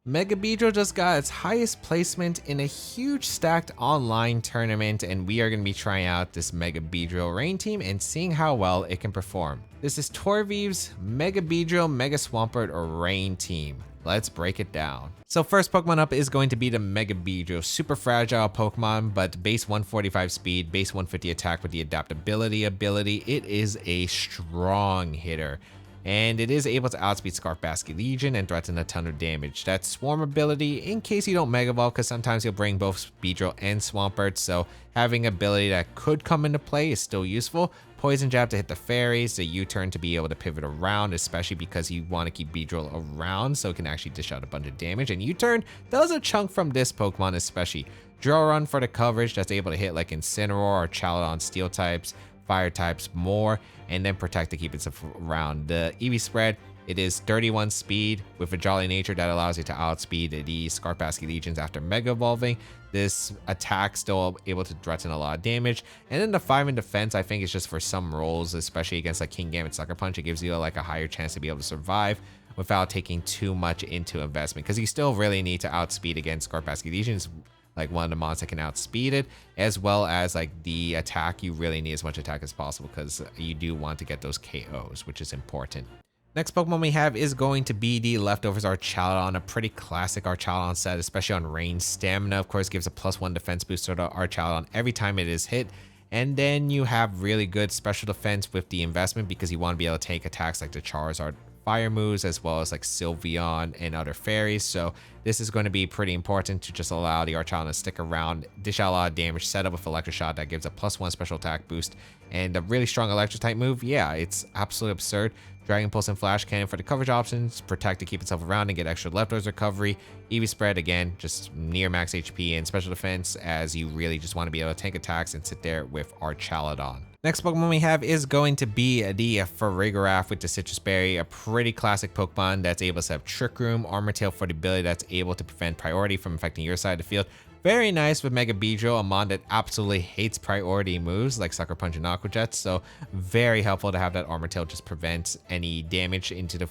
Mega Beedrill just got its highest placement in a huge stacked online tournament, and we are going to be trying out this Mega Beedrill rain team and seeing how well it can perform. This is Torviv's Mega Beedrill, Mega Swampert, or rain team. Let's break it down. So first Pokemon up is going to be the Mega Beedrill. Super fragile Pokemon, but base 145 speed, base 150 attack with the adaptability ability. It is a strong hitter, and it is able to outspeed Scarf-Basket Legion and threaten a ton of damage. That Swarm ability, in case you don't Mega Evolve, because sometimes you'll bring both Beedrill and Swampert, so having ability that could come into play is still useful. Poison Jab to hit the fairies, the U-turn to be able to pivot around, especially because you want to keep Beedrill around so it can actually dish out a bunch of damage. And U-turn does a chunk from this Pokemon especially. Drill Run for the coverage that's able to hit like Incineroar or Chaladon steel types, fire types more, and then protect to keep itself around. The EV spread, it is 31 speed with a jolly nature that allows you to outspeed the Scarf-Basket Legions after Mega Evolving. This attack still able to threaten a lot of damage. And then the 5 in defense, I think is just for some roles, especially against like King Gambit Sucker Punch. It gives you like a higher chance to be able to survive without taking too much into investment, because you still really need to outspeed against Scarf-Basket Legions, like one of the mons that can outspeed it, as well as like the attack. You really need as much attack as possible because you do want to get those KOs, which is important. Next Pokemon we have is going to be the Leftovers Archaladon, a pretty classic Archaladon set, especially on range. Stamina, of course, gives a +1 defense booster to Archaladon every time it is hit. And then you have really good special defense with the investment, because you want to be able to take attacks like the Charizard fire moves, as well as like Sylveon and other fairies. So this is going to be pretty important to just allow the Archaladon to stick around, dish out a lot of damage, set up with Electric Shot that gives a +1 special attack boost, and a really strong electric type move. Yeah, it's absolutely absurd. Dragon Pulse and Flash Cannon for the coverage options, protect to keep itself around and get extra leftovers recovery. EV spread, again, just near max HP and special defense, as you really just want to be able to tank attacks and sit there with Archaladon. Next Pokemon we have is going to be the Farigiraf with the Citrus Berry, a pretty classic Pokemon that's able to have Trick Room, Armor Tail for the ability that's able to prevent priority from affecting your side of the field. Very nice with Mega Beedrill, a mon that absolutely hates priority moves like Sucker Punch and Aqua Jet, so very helpful to have that Armor Tail just prevent any damage into the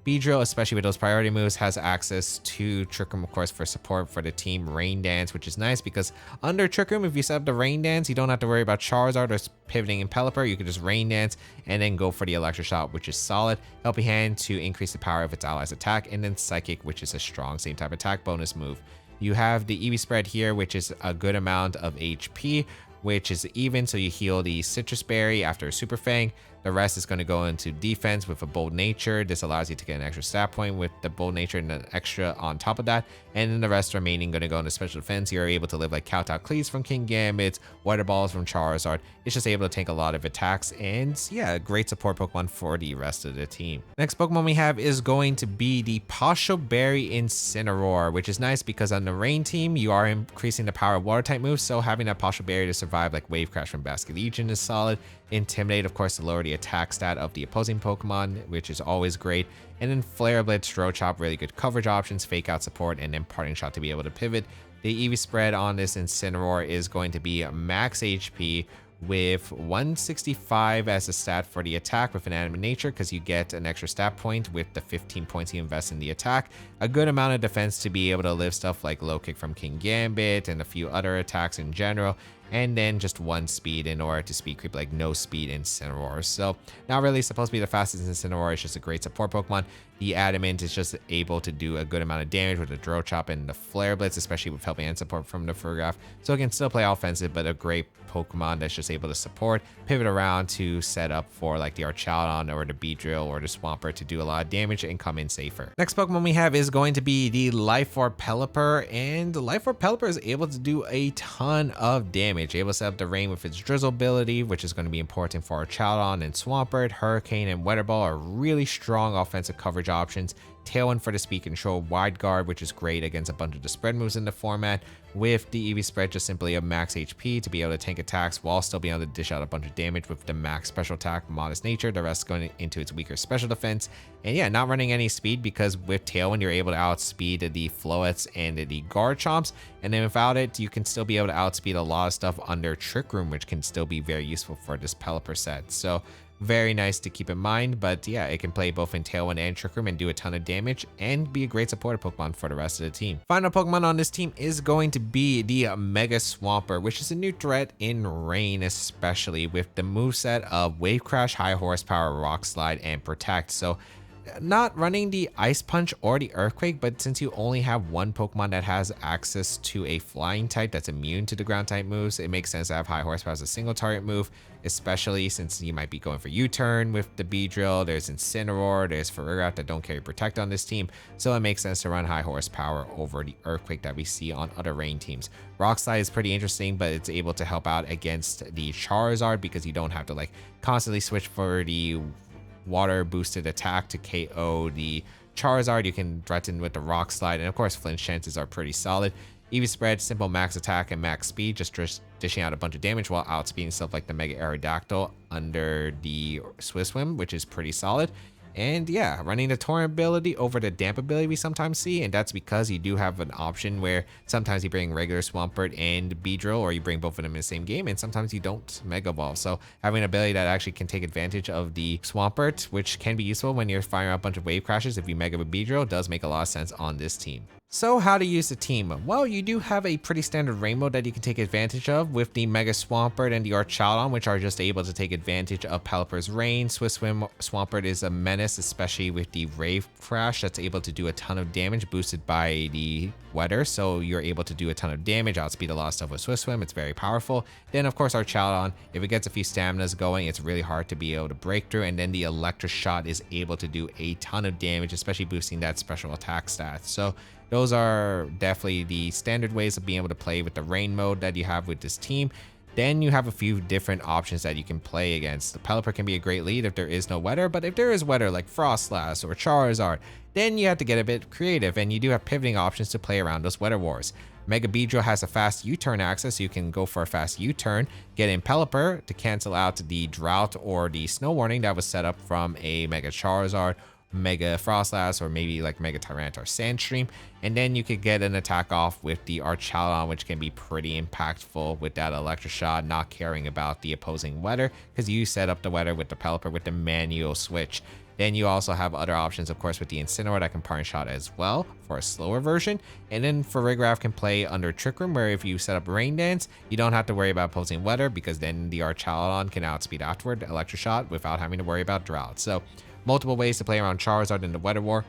Beedrill, especially with those priority moves. Has access to Trick Room, of course, for support for the team. Rain Dance, which is nice because under Trick Room, if you set up the Rain Dance, you don't have to worry about Charizard or pivoting in Pelipper. You can just Rain Dance and then go for the Electric Shot, which is solid. Helping Hand to increase the power of its allies' attack, and then Psychic, which is a strong same type attack bonus move. You have the EV spread here, which is a good amount of HP, which is even, so you heal the Citrus Berry after a Super Fang. The rest is going to go into defense with a Bold Nature. This allows you to get an extra stat point with the Bold Nature and an extra on top of that. And then the rest remaining going to go into special defense. You're able to live like Kowtow Cleats from King Gambit, Water Balls from Charizard. It's just able to tank a lot of attacks, and yeah, great support Pokemon for the rest of the team. Next Pokemon we have is going to be the Pasho Berry Incineroar, which is nice because on the Rain team, you are increasing the power of water type moves, so having that Pasho Berry to survive like Wave Crash from Basket Legion is solid. Intimidate, of course, to lower the attack stat of the opposing Pokemon, which is always great. And then Flare Blitz, Throw Chop, really good coverage options, Fake Out support, and then Parting Shot to be able to pivot. The EV spread on this Incineroar is going to be max HP with 165 as a stat for the attack with Inanimate Nature, because you get an extra stat point with the 15 points you invest in the attack. A good amount of defense to be able to live stuff like Low Kick from King Gambit and a few other attacks in general. And then just 1 speed in order to speed creep, like no speed Incineroar. So not really supposed to be the fastest Incineroar, it's just a great support Pokemon. The Adamant is just able to do a good amount of damage with the Throw Chop and the Flare Blitz, especially with helping hand support from the Farigiraf. So it can still play offensive, but a great Pokemon that's just able to support, pivot around to set up for like the Archaladon or the Beedrill or the Swampert to do a lot of damage and come in safer. Next Pokemon we have is going to be the Life Orb Pelipper, and the Life Orb Pelipper is able to do a ton of damage. Able to set up the rain with its Drizzle ability, which is going to be important for Archaladon and Swampert. Hurricane and Weather Ball are really strong offensive coverage options. Tailwind for the speed control, Wide Guard, which is great against a bunch of the spread moves in the format, with the EV spread just simply a max HP to be able to tank attacks while still being able to dish out a bunch of damage with the max special attack, Modest Nature, the rest going into its weaker special defense. And yeah, not running any speed, because with Tailwind you're able to outspeed the Floettes and the Garchomps, and then without it you can still be able to outspeed a lot of stuff under Trick Room, which can still be very useful for this Pelipper set. So Very nice to keep in mind, but yeah, it can play both in Tailwind and Trick Room and do a ton of damage and be a great supporter Pokemon for the rest of the team. Final Pokemon on this team is going to be the Mega Swampert, which is a new threat in Rain, especially with the moveset of Wave Crash, High Horsepower, Rock Slide, and Protect. So not running the Ice Punch or the Earthquake, but since you only have one Pokemon that has access to a flying type that's immune to the ground type moves, it makes sense to have High Horsepower as a single target move, especially since you might be going for U-Turn with the Beedrill. There's Incineroar, there's Farigiraf that don't carry Protect on this team, so it makes sense to run High Horsepower over the Earthquake that we see on other Rain teams. Rock Slide is pretty interesting, but it's able to help out against the Charizard because you don't have to like constantly switch for the water boosted attack to KO the Charizard. You can threaten with the Rock Slide, and of course flinch chances are pretty solid. EV Spread, simple max attack and max speed, just dishing out a bunch of damage while outspeeding stuff like the Mega Aerodactyl under the Swift Swim, which is pretty solid. And yeah, running the Torrent ability over the Damp ability we sometimes see, and that's because you do have an option where sometimes you bring regular Swampert and Beedrill, or you bring both of them in the same game, and sometimes you don't Mega Evolve. So having an ability that actually can take advantage of the Swampert, which can be useful when you're firing out a bunch of Wave Crashes if you Mega Beedrill, does make a lot of sense on this team. So how to use the team? Well, you do have a pretty standard rain mode that you can take advantage of with the Mega Swampert and the Archaudon, which are just able to take advantage of Pelipper's Rain. Swift Swim Swampert is a menace, especially with the Wave Crash that's able to do a ton of damage boosted by the weather. So you're able to do a ton of damage, outspeed a lot of stuff with Swift Swim. It's very powerful. Then of course Archaudon, if it gets a few staminas going, it's really hard to be able to break through. And then the Electric Shot is able to do a ton of damage, especially boosting that special attack stat. So those are definitely the standard ways of being able to play with the rain mode that you have with this team. Then you have a few different options that you can play against. The Pelipper can be a great lead if there is no weather, but if there is weather like Frostlass or Charizard, then you have to get a bit creative, and you do have pivoting options to play around those weather wars. Mega Beedrill has a fast U-turn access, so you can go for a fast U-turn, get in Pelipper to cancel out the drought or the snow warning that was set up from a Mega Charizard, Mega Frostlass, or maybe like Mega Tyrant or Sandstream, and then you could get an attack off with the Archaudon, which can be pretty impactful with that Electric Shot, not caring about the opposing weather because you set up the weather with the Pelipper with the manual switch. Then you also have other options, of course, with the Incineroar that can Parting Shot as well for a slower version. And then Farigiraf can play under Trick Room, where if you set up Rain Dance, you don't have to worry about opposing weather because then the Archaudon can outspeed afterward the Electric Shot without having to worry about drought. So multiple ways to play around Charizard in the Weather War.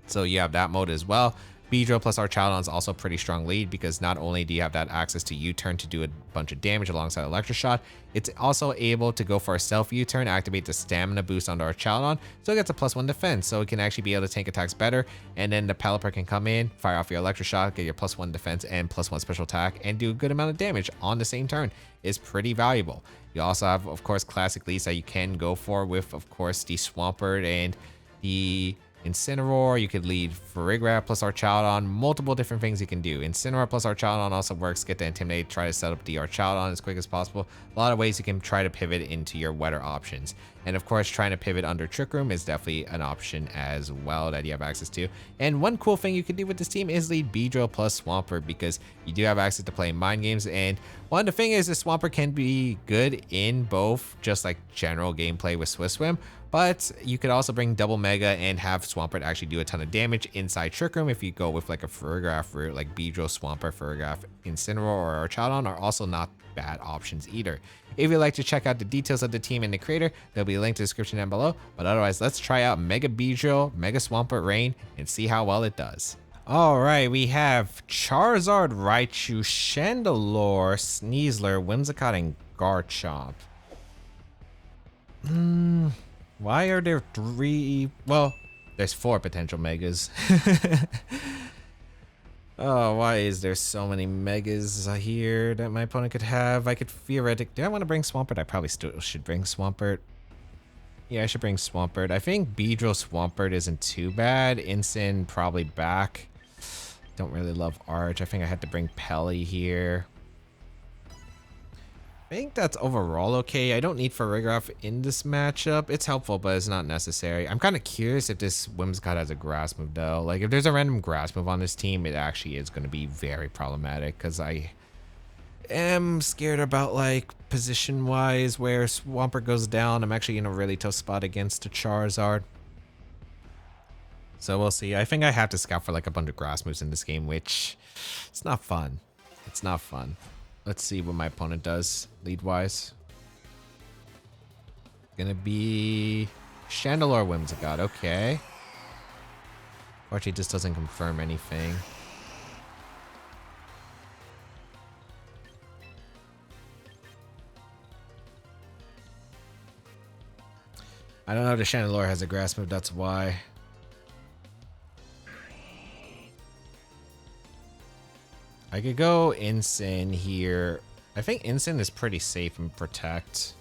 So you have that mode as well. Beedrill plus Archaudon is also a pretty strong lead because not only do you have that access to U-turn to do a bunch of damage alongside Electric Shot, it's also able to go for a self U-turn, activate the stamina boost on the Archaudon, so it gets a +1 defense, so it can actually be able to tank attacks better. And then the Pelipper can come in, fire off your Electric Shot, get your +1 defense and +1 special attack, and do a good amount of damage on the same turn. Is pretty valuable. You also have, of course, classic leads that you can go for with, of course, the Swampert and the Incineroar. You could lead Farigiraf plus Archaudon, multiple different things you can do. Incineroar plus Archaudon also works. Get the Intimidate, try to set up the Archaudon as quick as possible. A lot of ways you can try to pivot into your weather options. And of course, trying to pivot under Trick Room is definitely an option as well that you have access to. And one cool thing you can do with this team is lead Beedrill plus Swampert because you do have access to playing mind games. And one of the thing is the Swampert can be good in both just like general gameplay with Swift Swim, but you could also bring double Mega and have Swampert actually do a ton of damage inside Trick Room if you go with like a Farigiraf route, like Beedrill, Swampert, Farigiraf, Incineroar, or Archaudon are also not bad options either. If you'd like to check out the details of the team and the creator, there'll be a link to the description down below. But otherwise, let's try out Mega Beedrill, Mega Swampert Rain, and see how well it does. Alright, we have Charizard, Raichu, Chandelure, Sneasler, Whimsicott, and Garchomp. Why are there 3? Well, there's 4 potential Megas. Oh, why is there so many Megas here that my opponent could have? I could theoretically... Do I want to bring Swampert? I probably still should bring Swampert. Yeah, I should bring Swampert. I think Beedrill Swampert isn't too bad. Incin probably back. Don't really love Arch. I think I had to bring Pelly here. I think that's overall okay. I don't need Farigiraf in this matchup. It's helpful, but it's not necessary. I'm kind of curious if this Whimsicott has a grass move, though. Like, if there's a random grass move on this team, it actually is going to be very problematic, because am scared about like position wise where Swampert goes down. I'm actually in a really tough spot against a Charizard. So we'll see. I think I have to scout for like a bunch of grass moves in this game, which it's not fun. It's not fun. Let's see what my opponent does lead wise. Gonna be Chandelure Whimsicott. Okay. Archie just doesn't confirm anything. I don't know if the Chandelure has a grass move, that's why. I could go Incin here. I think Incin is pretty safe and protect.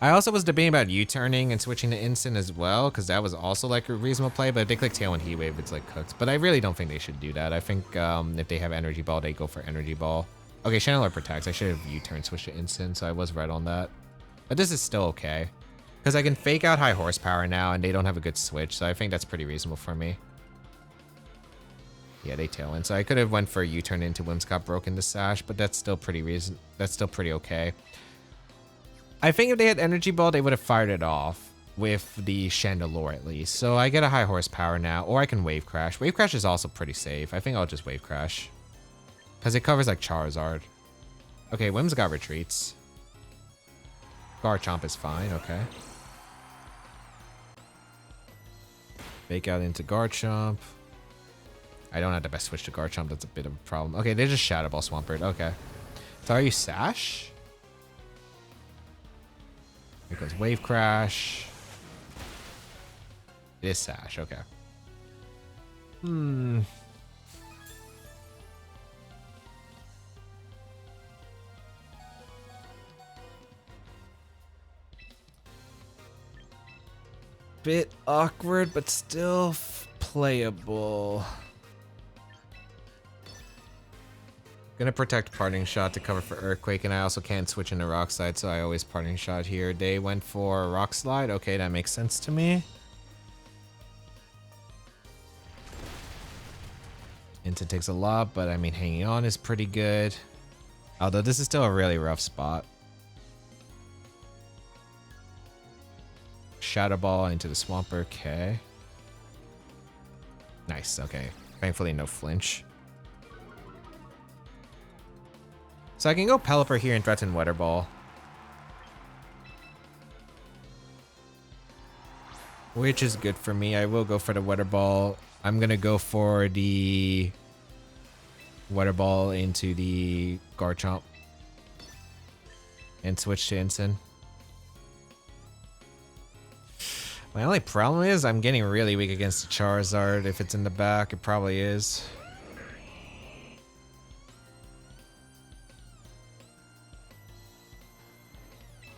I also was debating about U-turning and switching to Incin as well, because that was also like a reasonable play, but if they click Tailwind Heat Wave, it's like cooked. But I really don't think they should do that. I think if they have Energy Ball, they go for Energy Ball. Okay, Chandelure protects. I should have U-turn switched to Incin, so I was right on that. But this is still okay. Because I can fake out high horsepower now, and they don't have a good switch, so I think that's pretty reasonable for me. Yeah, they Tailwind. So I could have went for a U-turn into Whimsicott, broken the Sash, but that's still pretty okay. I think if they had Energy Ball, they would have fired it off with the Chandelure at least. So I get a high horsepower now, or I can Wave Crash. Wave Crash is also pretty safe. I think I'll just Wave Crash. Because it covers like Charizard. Okay, Whimsicott retreats. Garchomp is fine, okay. Fake out into Garchomp. I don't have the best switch to Garchomp, that's a bit of a problem. Okay, they just Shadow Ball Swampert, okay. So are you Sash? Here goes Wave Crash. It is Sash, okay. Bit awkward, but still playable. Gonna protect Parting Shot to cover for Earthquake, and I also can't switch into Rock Slide, so I always Parting Shot here. They went for Rock Slide. Okay, that makes sense to me. Into takes a lot, but I mean, hanging on is pretty good. Although this is still a really rough spot. Shadow Ball into the Swampert, okay. Nice, okay. Thankfully, no flinch. So I can go Pelipper here and threaten Weather Ball. Which is good for me. I will go for the Weather Ball. I'm gonna go for the Weather Ball into the Garchomp. And switch to Incin. My only problem is I'm getting really weak against the Charizard. If it's in the back, it probably is.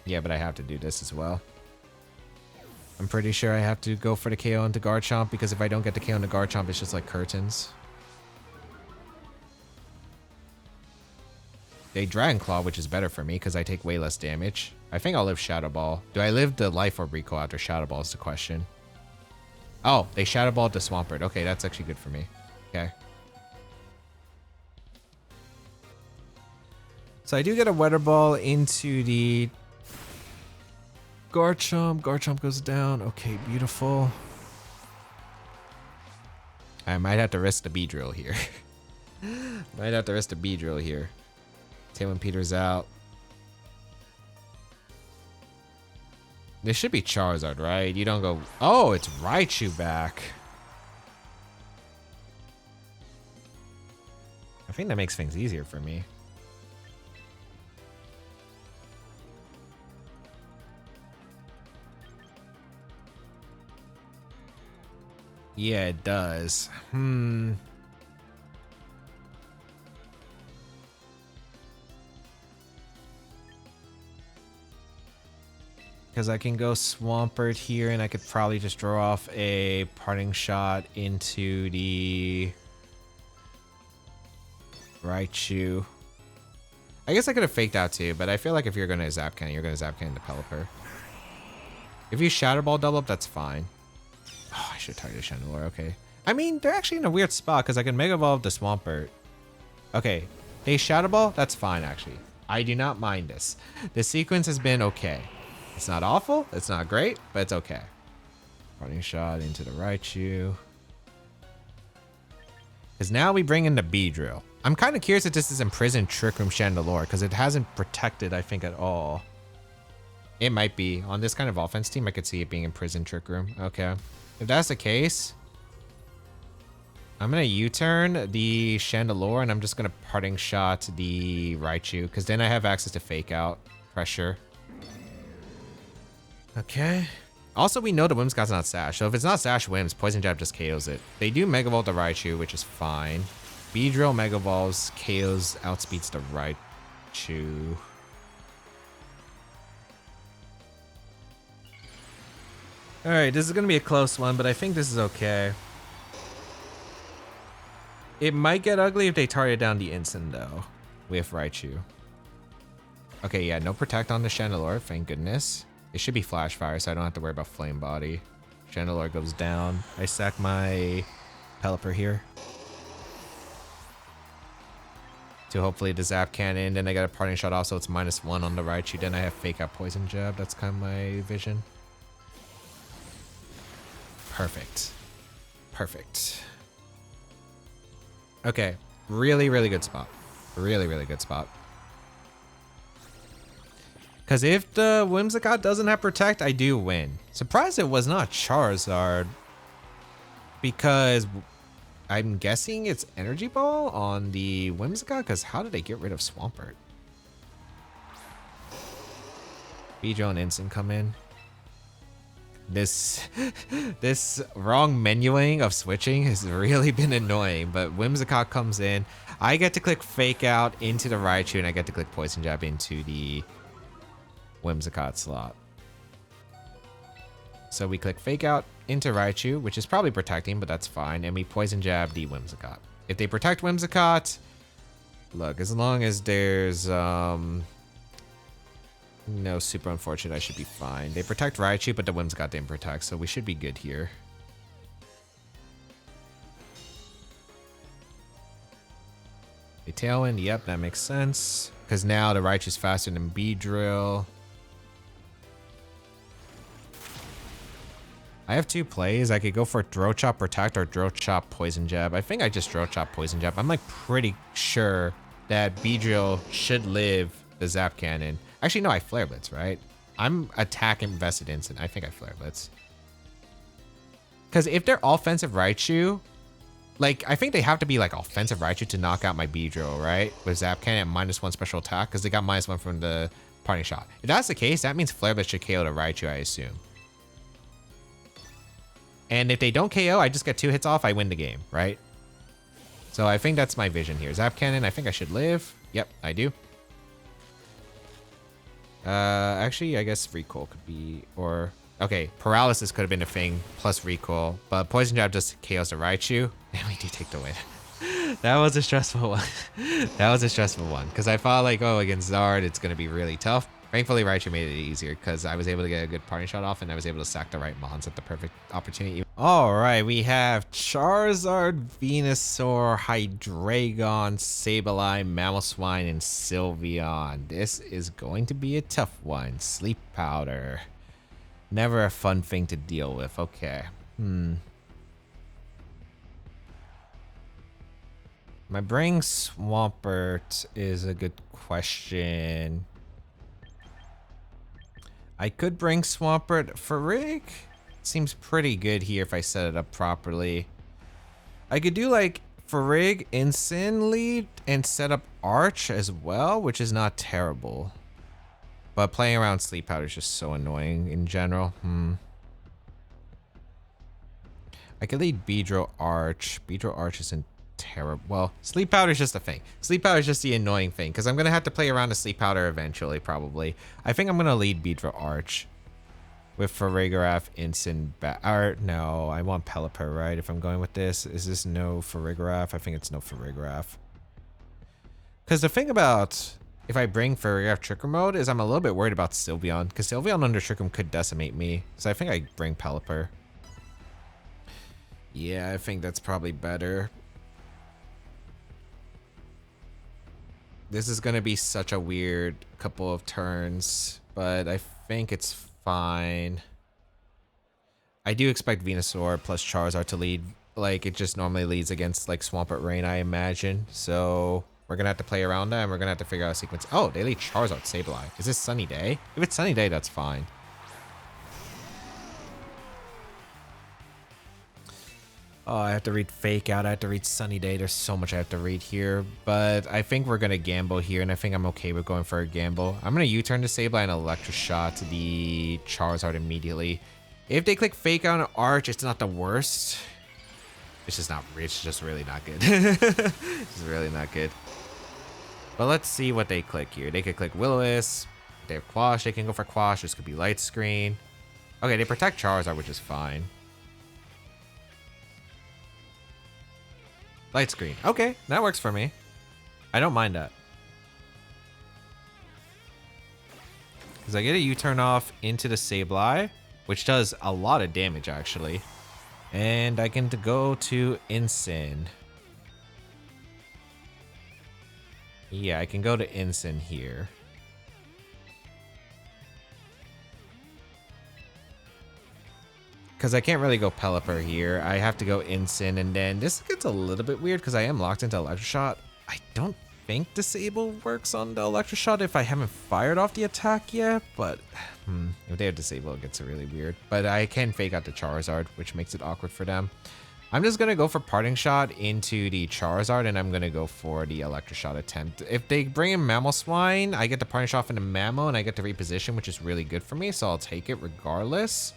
Yeah, but I have to do this as well. I'm pretty sure I have to go for the KO into Garchomp, because if I don't get the KO into Garchomp, it's just like curtains. They Dragon Claw, which is better for me because I take way less damage. I think I'll live Shadow Ball. Do I live the Life Orb Recall after Shadow Ball is the question. Oh, they Shadow Balled the Swampert. Okay, that's actually good for me. Okay. So I do get a Weather Ball into the Garchomp. Garchomp goes down. Okay, beautiful. I might have to risk the Beedrill here. Might have to risk the Beedrill here. Tailwind Peters out. This should be Charizard, right? You don't go... Oh, it's Raichu back. I think that makes things easier for me. Yeah, it does. Because I can go Swampert here, and I could probably just draw off a Parting Shot into the Raichu. I guess I could have faked out too, but I feel like if you're going to Zap Cannon, you're going to Zap Cannon the Pelipper. If you Shadow Ball double up, that's fine. Oh, I should target Chandelure, okay. I mean, they're actually in a weird spot because I can Mega Evolve the Swampert. Okay, they Shadow Ball, that's fine actually. I do not mind this. This sequence has been okay. It's not awful, it's not great, but it's okay. Running shot into the Raichu. Because now we bring in the Beedrill. I'm kind of curious if this is Imprisoned Trick Room Chandelure, because it hasn't protected, I think, at all. It might be. On this kind of offense team, I could see it being Imprisoned Trick Room. Okay. If that's the case, I'm going to U-turn the Chandelure, and I'm just going to Parting Shot the Raichu, because then I have access to Fake Out. Pressure. Okay. Also, we know the Whimsicott's not Sash, so if it's not Sash Whims, Poison Jab just KOs it. They do Mega Volt the Raichu, which is fine. Beedrill Mega Evolves, KOs, outspeeds the Raichu. Alright, this is going to be a close one, but I think this is okay. It might get ugly if they target down the Instant, though, with Raichu. Okay, yeah, no Protect on the Chandelure, thank goodness. It should be Flash Fire, so I don't have to worry about Flame Body. Chandelure goes down. I sack my Pelipper here. To hopefully the Zap Cannon. Then I got a Parting Shot off, so it's -1 on the Raichu. Then I have Fake Out Poison Jab. That's kind of my vision. Perfect. Perfect. Okay. Really, really good spot. Really, really good spot. Because if the Whimsicott doesn't have Protect, I do win. Surprised it was not Charizard. Because I'm guessing it's Energy Ball on the Whimsicott. Because how did they get rid of Swampert? Beedrill and Instant come in. This wrong menuing of switching has really been annoying. But Whimsicott comes in. I get to click Fake Out into the Raichu. And I get to click Poison Jab into the Whimsicott slot. So we click Fake Out into Raichu, which is probably protecting, but that's fine. And we Poison Jab the Whimsicott. If they protect Whimsicott, look, as long as there's no super unfortunate, I should be fine. They protect Raichu, but the Whimsicott didn't protect, so we should be good here. They Tailwind, yep, that makes sense. Because now the Raichu's faster than Beedrill. I have two plays. I could go for Throat Chop Protect or Throat Chop Poison Jab. I think I just Throat Chop Poison Jab. I'm like pretty sure that Beedrill should live the Zap Cannon. Actually, no, I Flare Blitz, right? I'm Attack Invested Instant. I think I Flare Blitz. Because if they're offensive Raichu, like, I think they have to be like offensive Raichu to knock out my Beedrill, right? With Zap Cannon at -1 special attack, because they got -1 from the Parting Shot. If that's the case, that means Flare Blitz should KO the Raichu, I assume. And if they don't KO, I just get 2 hits off, I win the game, right? So I think that's my vision here. Zap Cannon, I think I should live. Yep, I do. Actually, I guess Recoil could be, or... Okay, Paralysis could have been a thing, plus Recoil. But Poison Jab just KOs the Raichu, and we do take the win. That was a stressful one. That was a stressful one, because I thought like, oh, against Zard, it's going to be really tough. Thankfully, Raichu made it easier because I was able to get a good Parting Shot off and I was able to sack the right mons at the perfect opportunity. All right, we have Charizard, Venusaur, Hydreigon, Sableye, Mamoswine, and Sylveon. This is going to be a tough one. Sleep Powder. Never a fun thing to deal with. Okay. My Bring Swampert is a good question. I could bring Swampert. Farig seems pretty good here if I set it up properly. I could do like Farig, Instant lead, and set up Arch as well, which is not terrible. But playing around Sleep Powder is just so annoying in general. I could lead Beedrill Arch. Beedrill Arch isn't terrible. Well, Sleep Powder is just a thing. Sleep Powder is just the annoying thing because I'm going to have to play around the Sleep Powder eventually, probably. I think I'm going to lead Beedrill Arch with Farigiraf, Instant or no, I want Pelipper, right? If I'm going with this, is this no Farigiraf? I think it's no Farigiraf. Because the thing about if I bring Farigiraf Trick Room mode is I'm a little bit worried about Sylveon because Sylveon under Trick Room could decimate me. So I think I bring Pelipper. Yeah, I think that's probably better. This is going to be such a weird couple of turns, but I think it's fine. I do expect Venusaur plus Charizard to lead. Like, it just normally leads against, like, Swampert Rain, I imagine. So, we're going to have to play around that, and we're going to have to figure out a sequence. Oh, they lead Charizard Sableye. Is this Sunny Day? If it's Sunny Day, that's fine. Oh, I have to read Fake Out. I have to read Sunny Day. There's so much I have to read here. But I think we're going to gamble here, and I think I'm okay with going for a gamble. I'm going to U-turn to Sableye and Electroshot to the Charizard immediately. If they click Fake Out and Arch, it's not the worst. It's just not. It's just really not good. It's really not good. But let's see what they click here. They could click Will-O-Wisp. They have Quash. They can go for Quash. This could be Light Screen. Okay, they protect Charizard, which is fine. Light Screen. Okay, that works for me. I don't mind that. Because I get a U-turn off into the Sableye, which does a lot of damage, actually. And I can go to Incin. Yeah, I can go to Incin here. Because I can't really go Pelipper here. I have to go Incin, and then this gets a little bit weird because I am locked into Electroshot. I don't think Disable works on the Electroshot if I haven't fired off the attack yet, but if they have Disable, it gets really weird. But I can Fake Out the Charizard, which makes it awkward for them. I'm just going to go for Parting Shot into the Charizard, and I'm going to go for the Electroshot attempt. If they bring in Mamoswine, I get the Parting Shot into Mamo, and I get to reposition, which is really good for me, so I'll take it regardless.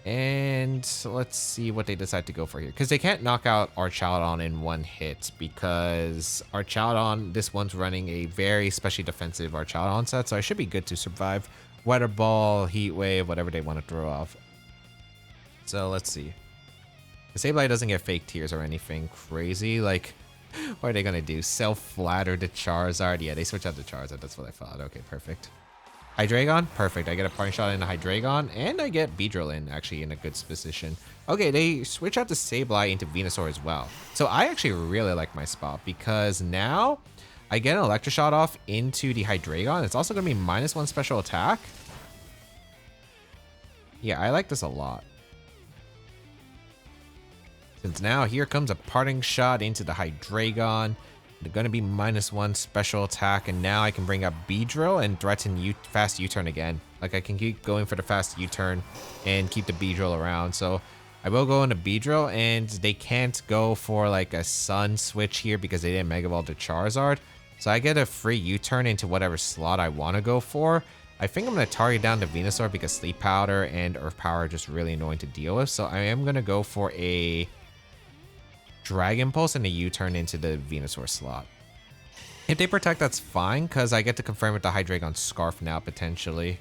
And let's see what they decide to go for here. Because they can't knock out Archaladon in one hit. Because Archaladon, this one's running a very specially defensive Archaladon set. So I should be good to survive Weather Ball, Heat Wave, whatever they want to throw off. So let's see. The Sableye doesn't get Fake Tears or anything crazy. Like, what are they going to do? Self-flatter the Charizard? Yeah, they switch out the Charizard. That's what I thought. Okay, perfect. Hydreigon? Perfect. I get a Parting Shot into Hydreigon, and I get Beedrill in, actually, in a good position. Okay, they switch out the Sableye into Venusaur as well. So I actually really like my spot, because now I get an Electroshot off into the Hydreigon. It's also going to be -1 special attack. Yeah, I like this a lot. Since now, here comes a Parting Shot into the Hydreigon. They're going to be -1 special attack, and now I can bring up Beedrill and threaten fast U-turn again. Like, I can keep going for the fast U-turn and keep the Beedrill around. So I will go into Beedrill, and they can't go for like a Sun switch here because they didn't Mega Ball to Charizard. So I get a free U-turn into whatever slot I want to go for. I think I'm going to target down the Venusaur because Sleep Powder and Earth Power are just really annoying to deal with. So I am going to go for a Dragon Pulse and a U-turn into the Venusaur slot. If they protect, that's fine, because I get to confirm with the Hydreigon Scarf now, potentially.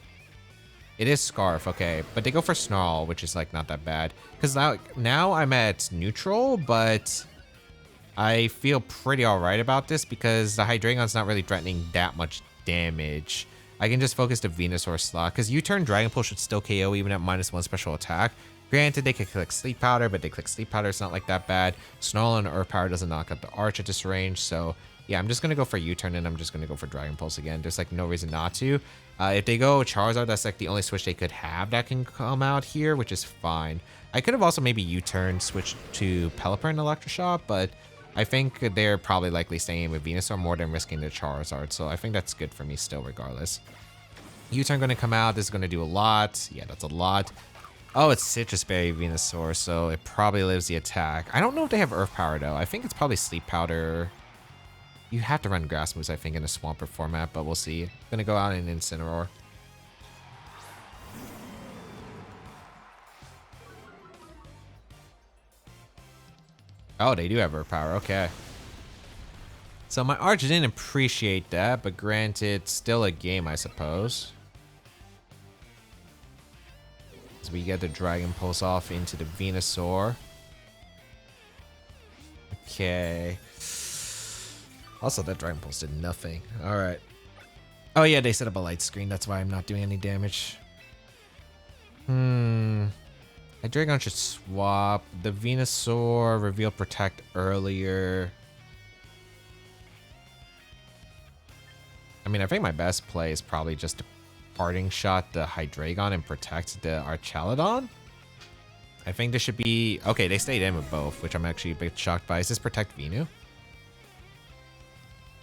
It is Scarf, okay. But they go for Snarl, which is, like, not that bad. Because now I'm at neutral, but I feel pretty alright about this, because the Hydreigon's not really threatening that much damage. I can just focus the Venusaur slot, because U-turn Dragon Pulse should still KO even at -1 special attack. Granted, they could click Sleep Powder, but they click Sleep Powder, it's not like that bad. Snarl and Earth Power doesn't knock out the Arch at this range, so yeah, I'm just going to go for U-turn, and I'm just going to go for Dragon Pulse again. There's like no reason not to. If they go Charizard, that's like the only switch they could have that can come out here, which is fine. I could have also maybe U-turn, switched to Pelipper and Electroshot, but I think they're probably likely staying with Venusaur more than risking the Charizard, so I think that's good for me still regardless. U-turn going to come out. This is going to do a lot. Yeah, that's a lot. Oh, it's Citrus Berry Venusaur, so it probably lives the attack. I don't know if they have Earth Power, though. I think it's probably Sleep Powder. You have to run Grass moves, I think, in a Swampert format, but we'll see. I'm going to go out in Incineroar. Oh, they do have Earth Power. Okay. So my Arch didn't appreciate that, but granted, still a game, I suppose. As we get the Dragon Pulse off into the Venusaur. Okay. Also, that Dragon Pulse did nothing. Alright. Oh yeah, they set up a light screen. That's why I'm not doing any damage. Hydreigon should swap. The Venusaur reveal Protect earlier. I mean, I think my best play is probably just to parting shot the Hydreigon and protect the Archaludon. I think this should be... Okay, they stayed in with both, which I'm actually a bit shocked by. Is this protect Venu?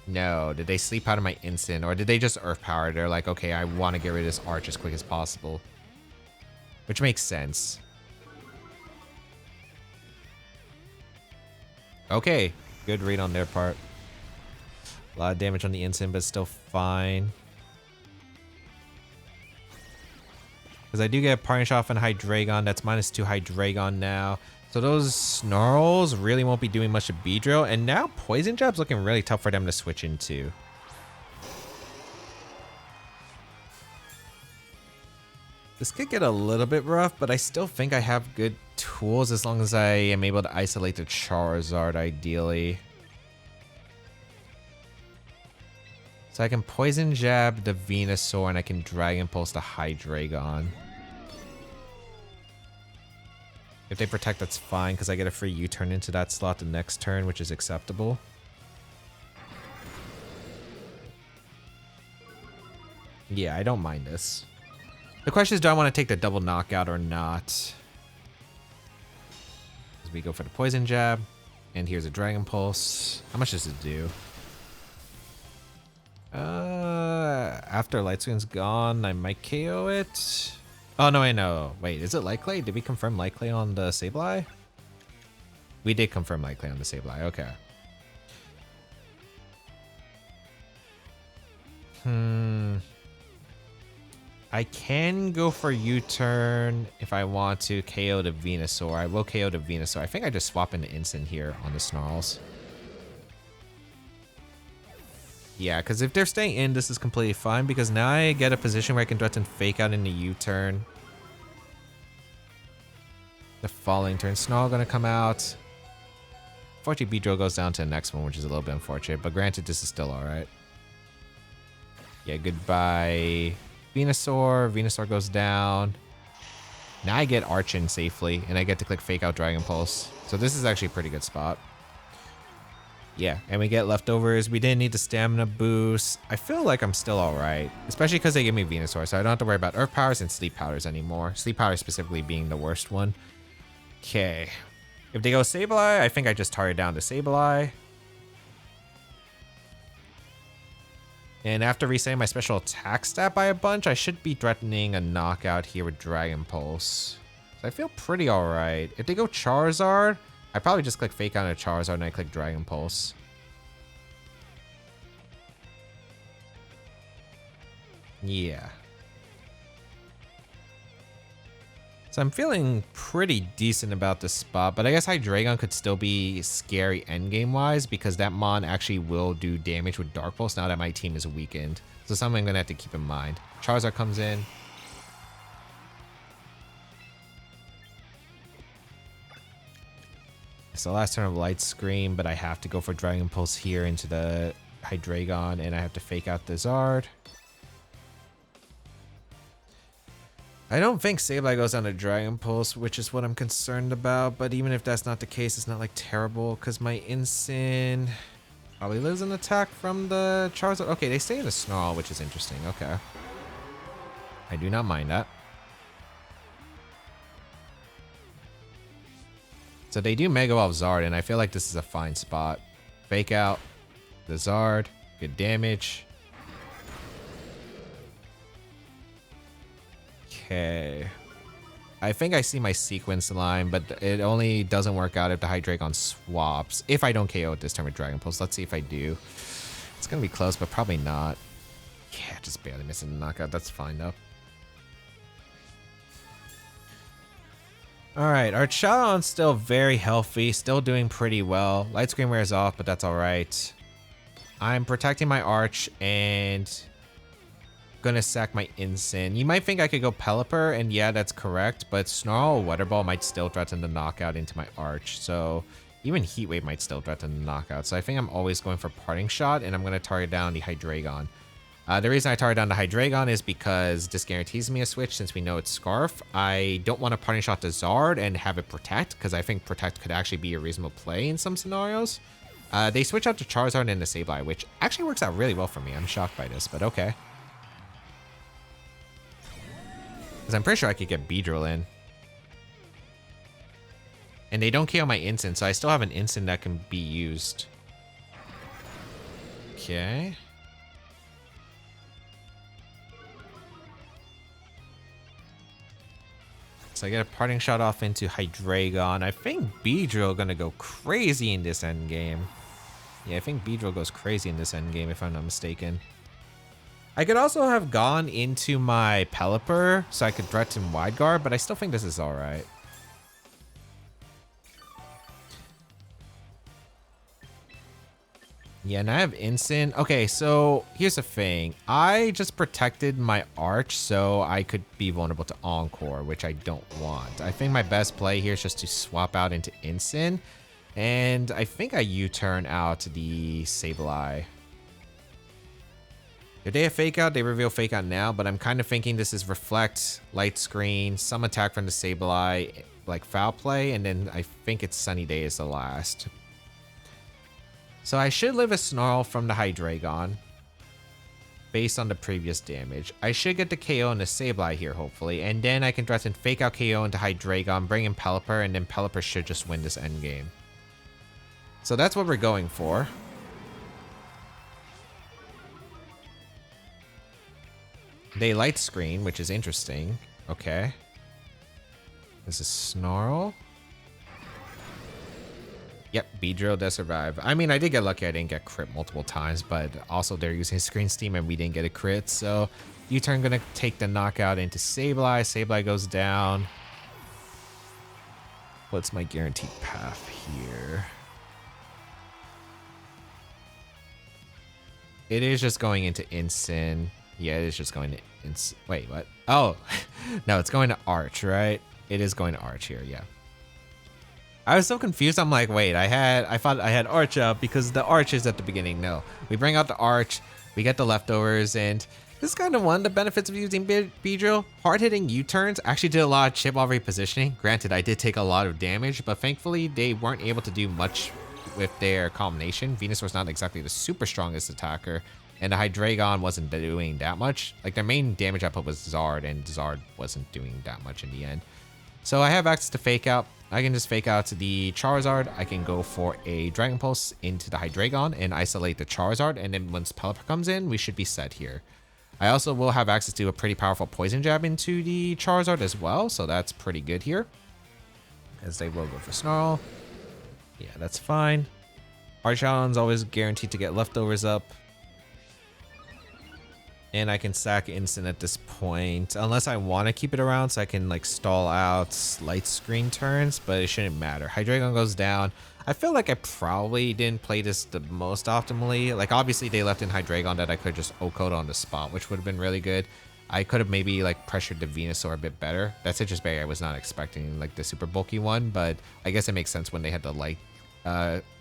No. Did they sleep out of my instant? Or did they just Earth Power? They're like, okay, I want to get rid of this Arch as quick as possible. Which makes sense. Okay. Good read on their part. A lot of damage on the instant, but still fine. Because I do get a parting shot on Hydreigon. That's -2 Hydreigon now. So those Snarls really won't be doing much of Beedrill. And now Poison Jab's looking really tough for them to switch into. This could get a little bit rough, but I still think I have good tools as long as I am able to isolate the Charizard ideally. So I can Poison Jab the Venusaur and I can Dragon Pulse the Hydreigon. If they protect, that's fine because I get a free U-turn into that slot the next turn, which is acceptable. Yeah, I don't mind this. The question is, do I want to take the double knockout or not? As we go for the Poison Jab. And here's a Dragon Pulse. How much does it do? After Light Screen's gone, I might KO it. Oh, no, I know. Wait, is it Light Clay? Did we confirm Light Clay on the Sableye? We did confirm Light Clay on the Sableye. Okay. I can go for U-turn if I want to KO the Venusaur. I will KO the Venusaur. I think I just swap into instant here on the Snarls. Yeah, because if they're staying in, this is completely fine because now I get a position where I can threaten Fake Out in the U-turn. The following turn, Snarl gonna come out. Unfortunately, Beedrill goes down to the next one, which is a little bit unfortunate, but granted, this is still alright. Yeah, goodbye. Venusaur. Venusaur goes down. Now I get Arch in safely, and I get to click Fake Out Dragon Pulse. So this is actually a pretty good spot. Yeah, and we get leftovers. We didn't need the stamina boost. I feel like I'm still alright, especially because they give me Venusaur, so I don't have to worry about Earth Powers and Sleep Powders anymore. Sleep Powder specifically being the worst one. Okay. If they go Sableye, I think I just target down to Sableye. And after resetting my special attack stat by a bunch, I should be threatening a knockout here with Dragon Pulse. So I feel pretty alright. If they go Charizard, I probably just click Fake Out on a Charizard and I click Dragon Pulse. Yeah. So I'm feeling pretty decent about this spot, but I guess Hydreigon could still be scary endgame-wise because that Mon actually will do damage with Dark Pulse now that my team is weakened. So something I'm going to have to keep in mind. Charizard comes in. So last turn of Light Screen, but I have to go for Dragon Pulse here into the Hydreigon, and I have to Fake Out the Zard. I don't think Sableye goes down to Dragon Pulse, which is what I'm concerned about, but even if that's not the case, it's not like terrible, because my Instant probably lives an attack from the Charizard. Okay, they stay in the Snarl, which is interesting. Okay. I do not mind that. So they do Mega Evolve Zard, and I feel like this is a fine spot. Fake Out the Zard, good damage. Okay. I think I see my sequence line, but it only doesn't work out if the Hydreigon swaps. If I don't KO it this turn with Dragon Pulse. Let's see if I do. It's going to be close, but probably not. Yeah, just barely missing the knockout. That's fine, though. Alright, Archaludon's still very healthy. Still doing pretty well. Light Screen wears off, but that's alright. I'm protecting my Arch and gonna sack my Instant. You might think I could go Pelipper, and yeah, that's correct, but Snarl or Weather Ball might still threaten the knockout into my Arch, so even Heat Wave might still threaten the knockout. So I think I'm always going for Parting Shot, and I'm gonna target down the Hydreigon. The reason I target down the Hydreigon is because this guarantees me a switch since we know it's Scarf. I don't want to Parting Shot the Zard and have it Protect, because I think Protect could actually be a reasonable play in some scenarios. They switch out to Charizard and the Sableye, which actually works out really well for me. I'm shocked by this, but okay. Because I'm pretty sure I could get Beedrill in. And they don't KO my instant, so I still have an instant that can be used. Okay. So I get a parting shot off into Hydreigon. I think Beedrill gonna go crazy in this end game. Yeah, I think Beedrill goes crazy in this end game if I'm not mistaken. I could also have gone into my Pelipper so I could threaten Wide Guard, but I still think this is alright. Yeah, and I have Instant. Okay, so here's the thing. I just protected my Arch so I could be vulnerable to Encore, which I don't want. I think my best play here is just to swap out into Instant. And I think I U-turn out the Sableye. If they have Fake Out, they reveal Fake Out now, but I'm kind of thinking this is Reflect, Light Screen, some attack from the Sableye, like Foul Play, and then I think it's Sunny Day is the last. So I should live a Snarl from the Hydreigon based on the previous damage. I should get the KO on the Sableye here, hopefully, and then I can threaten Fake Out KO into Hydreigon, bring in Pelipper, and then Pelipper should just win this endgame. So that's what we're going for. They Light Screen, which is interesting. Okay. This is Snarl. Yep, Beedrill does survive. I mean, I did get lucky I didn't get crit multiple times, but also they're using Screen Steam and we didn't get a crit. So U-turn gonna take the knockout into Sableye. Sableye goes down. What's my guaranteed path here? It is just going into Instant. Yeah, it is just going to Instant. Wait, what? Oh, no, it's going to Arch, right? It is going to Arch here, yeah. I was so confused. I'm like, wait, I thought I had Arch up because the Arch is at the beginning. No, we bring out the Arch, we get the leftovers, and this is kind of one of the benefits of using Beedrill. Hard-hitting U-turns actually did a lot of chip-off repositioning. Granted, I did take a lot of damage, but thankfully they weren't able to do much with their combination. Venusaur's not exactly the super strongest attacker, and the Hydreigon wasn't doing that much. Like, their main damage output was Zard, and Zard wasn't doing that much in the end. So I have access to Fake Out. I can just Fake Out to the Charizard. I can go for a Dragon Pulse into the Hydreigon and isolate the Charizard, and then once Pelipper comes in, we should be set here. I also will have access to a pretty powerful Poison Jab into the Charizard as well, so that's pretty good here. As they will go for Snarl. Yeah, that's fine. Archon's always guaranteed to get leftovers up. And I can sack Instant at this point, unless I want to keep it around so I can like stall out Light Screen turns, but it shouldn't matter. Hydreigon goes down. I feel like I probably didn't play this the most optimally. Like, obviously they left in Hydreigon that I could just O-code on the spot, which would have been really good. I could have maybe like pressured the Venusaur a bit better. That's Citrus Berry I was not expecting, like the super bulky one, but I guess it makes sense when they had the light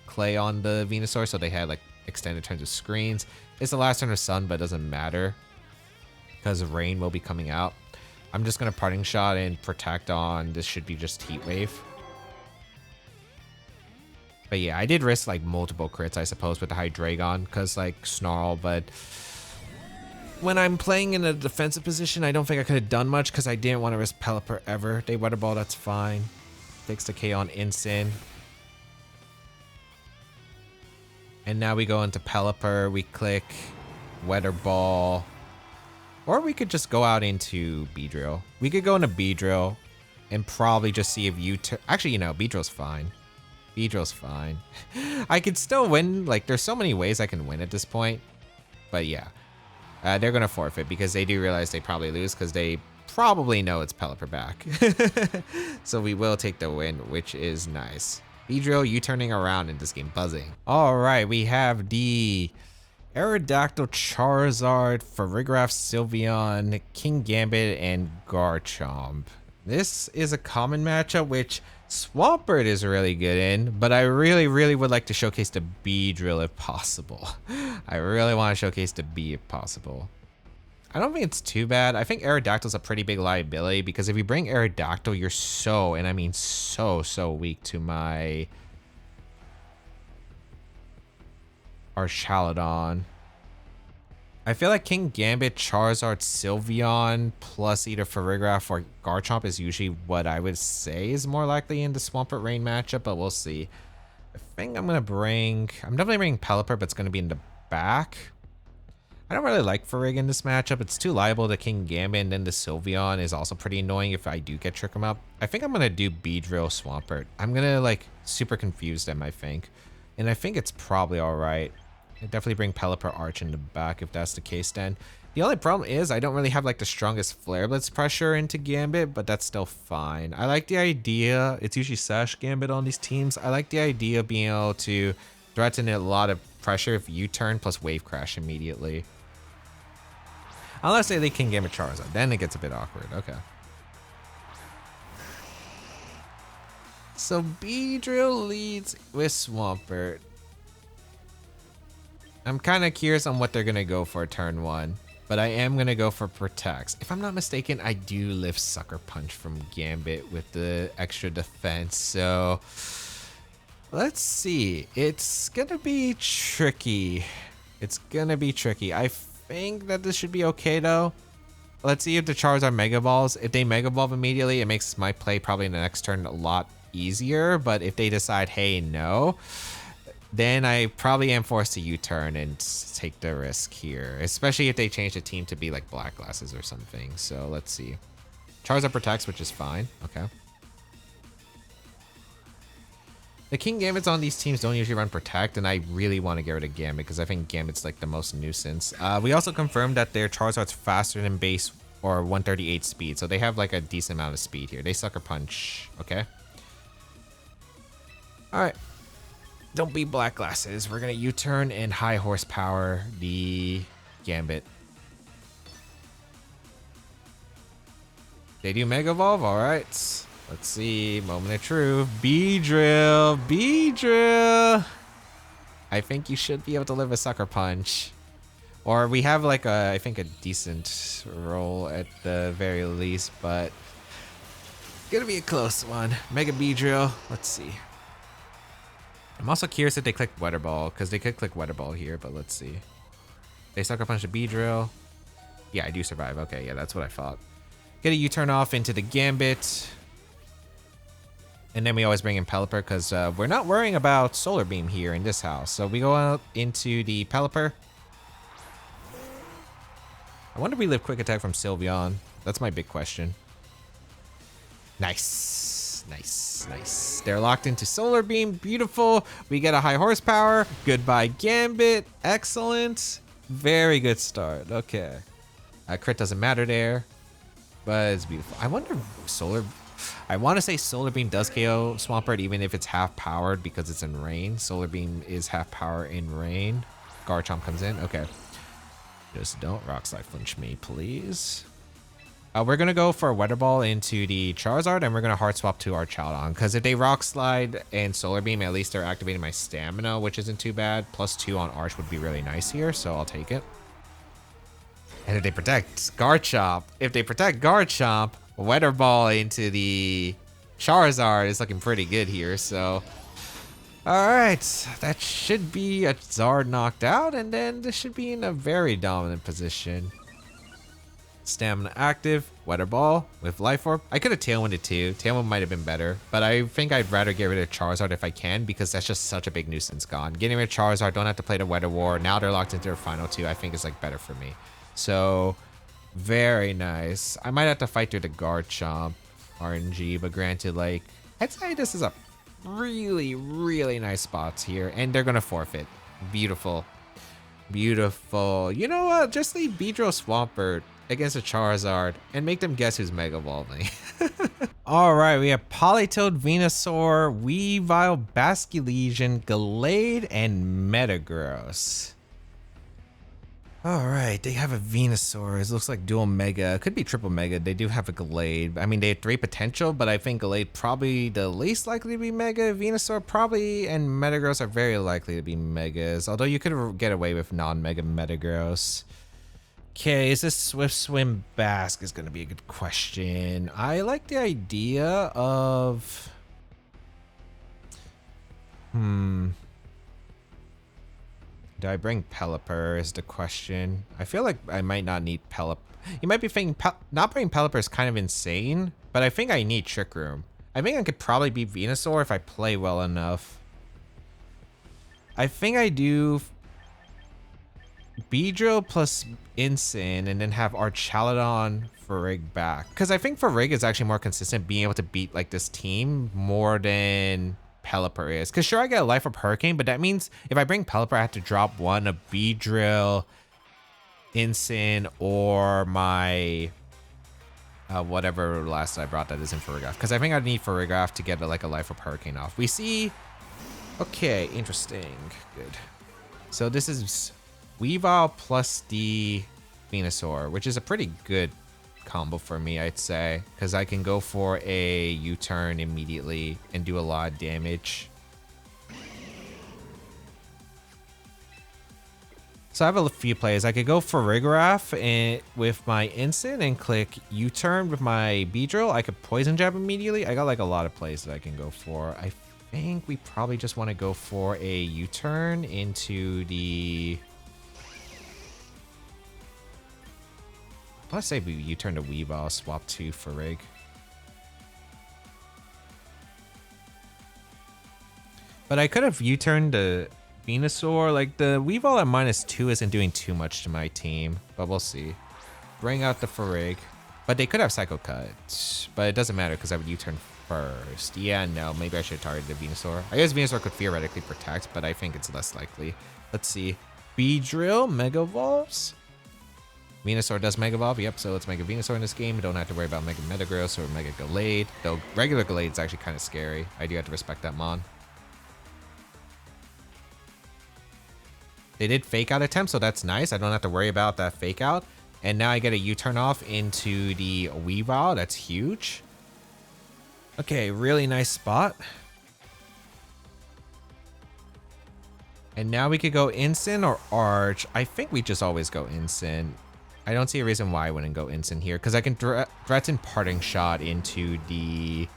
clay on the Venusaur, so they had like extended turns of screens. It's the last turn of Sun, but it doesn't matter because Rain will be coming out. I'm just going to Parting Shot and Protect on. This should be just Heat Wave. But yeah, I did risk like multiple crits, I suppose, with the Hydreigon because like Snarl, but when I'm playing in a defensive position, I don't think I could have done much because I didn't want to risk Pelipper ever. They Weather Ball, that's fine. Takes the K on Instant. And now we go into Pelipper, we click Weather Ball. Or we could just go out into Beedrill. We could go into Beedrill and probably just see if you... Actually, you know, Beedrill's fine. Beedrill's fine. I could still win. Like, there's so many ways I can win at this point. But yeah. They're going to forfeit because they do realize they probably lose because they probably know it's Pelipper back. So we will take the win, which is nice. Beedrill, you turning around in this game, buzzing. All right, we have the Aerodactyl, Charizard, Farigiraf, Sylveon, King Gambit, and Garchomp. This is a common matchup, which Swampert is really good in, but I really would like to showcase the Beedrill if possible. I really want to showcase the Bee if possible. I don't think it's too bad. I think Aerodactyl's a pretty big liability because if you bring Aerodactyl, you're so, and I mean so weak to my Archaladon. I feel like King Gambit, Charizard, Sylveon, plus either Farigiraf or Garchomp is usually what I would say is more likely in the Swampert Rain matchup, but we'll see. I think I'm definitely bringing Pelipper, but it's going to be in the back. I don't really like Farig in this matchup. It's too liable to King Gambit, and then the Sylveon is also pretty annoying if I do get Trick 'em Up. I think I'm going to do Beedrill Swampert. I'm going to like super confuse them, I think. And I think it's probably all right. I definitely bring Pelipper Arch in the back if that's the case then. The only problem is I don't really have like the strongest Flare Blitz pressure into Gambit, but that's still fine. I like the idea. It's usually Sash Gambit on these teams. I like the idea of being able to threaten a lot of pressure if U-turn plus Wave Crash immediately. Unless they King Gambit Charizard, then it gets a bit awkward. Okay. So Beedrill leads with Swampert. I'm kind of curious on what they're going to go for turn 1. But I am going to go for Protects. If I'm not mistaken, I do lift Sucker Punch from Gambit with the extra defense. So let's see. It's going to be tricky. It's going to be tricky. I think that this should be okay though. Let's see if the Charizard Mega Balls. If they Mega Evolve immediately, it makes my play probably in the next turn a lot easier. But if they decide, hey, no, then I probably am forced to U-turn and take the risk here, especially if they change the team to be like Black Glasses or something. So let's see. Charizard protects, which is fine. Okay. The King Gambits on these teams don't usually run Protect, and I really want to get rid of Gambit because I think Gambit's like the most nuisance. We also confirmed that their Charizard's faster than base or 138 speed, so they have like a decent amount of speed here. They Sucker Punch. Okay. All right. Don't be Black Glasses. We're going to U-turn and high horsepower the Gambit. They do Mega Evolve? All right. Let's see. Moment of truth. Beedrill. Beedrill. I think you should be able to live a Sucker Punch. Or we have like a, I think a decent roll at the very least, but gonna be a close one. Mega Beedrill. Let's see. I'm also curious if they click Weather Ball, because they could click Weather Ball here, but let's see. They Sucker Punch the Beedrill. Yeah, I do survive. Okay, yeah, that's what I thought. Get a U-turn off into the Gambit. And then we always bring in Pelipper, because we're not worrying about Solar Beam here in this house. So we go out into the Pelipper. I wonder if we live Quick Attack from Sylveon. That's my big question. Nice. Nice, nice. They're locked into Solar Beam. Beautiful. We get a high horsepower. Goodbye, Gambit. Excellent. Very good start. Okay. Crit doesn't matter there, but it's beautiful. I wonder if I want to say Solar Beam does KO Swampert even if it's half powered because it's in rain. Solar Beam is half power in rain. Garchomp comes in. Okay. Just don't Rock Slide flinch me, please. We're going to go for a Weather Ball into the Charizard, and we're going to Heart Swap to our Archaladon, because if they Rock Slide and Solar Beam, at least they're activating my Stamina, which isn't too bad. +2 on Arch would be really nice here, so I'll take it. And if they protect Garchomp, Weather Ball into the Charizard is looking pretty good here, so... Alright, that should be a Zard knocked out, and then this should be in a very dominant position. Stamina active, Weather Ball with Life Orb. I could have Tailwinded too. Tailwind might have been better, but I think I'd rather get rid of Charizard if I can because that's just such a big nuisance gone. Getting rid of Charizard, don't have to play the Weather War. Now they're locked into their final two. I think is like better for me. So very nice. I might have to fight through the Garchomp RNG, but granted, like I'd say this is a really, really nice spots here, and they're gonna forfeit. Beautiful, beautiful. You know what? Just leave Beedrill Swampert against a Charizard and make them guess who's Mega Evolving. Alright, we have Politoed, Venusaur, Weavile, Basculegion, Gallade, and Metagross. Alright, they have a Venusaur. It looks like dual Mega. Could be triple Mega. They do have a Gallade. I mean, they have 3 potential, but I think Gallade probably the least likely to be Mega. Venusaur probably, and Metagross are very likely to be Megas. Although you could get away with non-Mega Metagross. Okay, is this Swift Swim Bask is going to be a good question. I like the idea of... Do I bring Pelipper is the question. I feel like I might not need Pelipper. You might be thinking not bringing Pelipper is kind of insane, but I think I need Trick Room. I think I could probably beat Venusaur if I play well enough. I think I do Beedrill plus Incin and then have Archaludon Farig back. Because I think Farig is actually more consistent being able to beat like this team more than Pelipper is. Because sure, I get a Life Orb Hurricane, but that means if I bring Pelipper, I have to drop one of Beedrill, Incin, or my whatever last I brought that isn't Farigiraf. Because I think I need Farigiraf to get like a Life Orb Hurricane off. We see... Okay, interesting. Good. So this is Weavile plus the Venusaur, which is a pretty good combo for me, I'd say. Because I can go for a U-turn immediately and do a lot of damage. So I have a few plays. I could go for Farigiraf and with my Incin and click U-turn with my Beedrill. I could Poison Jab immediately. I got like a lot of plays that I can go for. I think we probably just want to go for a U-turn into the... Let's say we U-turn to Weavile, swap to Farig. But I could have U-turned to Venusaur. Like, the Weavile at -2 isn't doing too much to my team, but we'll see. Bring out the Farig. But they could have Psycho Cut, but it doesn't matter because I would U-turn first. Yeah, no, maybe I should target the Venusaur. I guess Venusaur could theoretically protect, but I think it's less likely. Let's see. Beedrill, Mega Evolves. Venusaur does Mega Evolve, yep, so let's Mega Venusaur in this game. Don't have to worry about Mega Metagross or Mega Gallade, though regular Gallade is actually kind of scary. I do have to respect that mon. They did Fake Out attempt, so that's nice. I don't have to worry about that Fake Out. And now I get a U-turn off into the Weavile. That's huge. Okay, really nice spot. And now we could go Incin or Arch. I think we just always go Incin. I don't see a reason why I wouldn't go Incin here, because I can threaten Parting Shot into the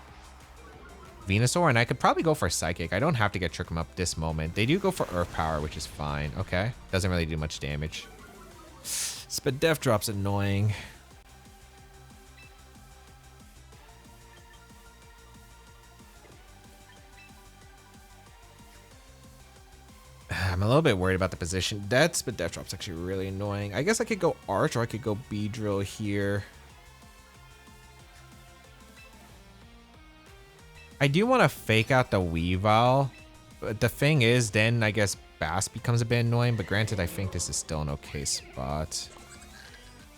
Venusaur, and I could probably go for Psychic. I don't have to get Trick 'em Up this moment. They do go for Earth Power, which is fine. Okay, doesn't really do much damage. Spadef Drop's annoying. I'm a little bit worried about the position. That's Spadef Drop's actually really annoying. I guess I could go Arch or I could go Beedrill here. I do want to Fake Out the Weavile, but the thing is, then I guess Bass becomes a bit annoying, but granted, I think this is still an okay spot.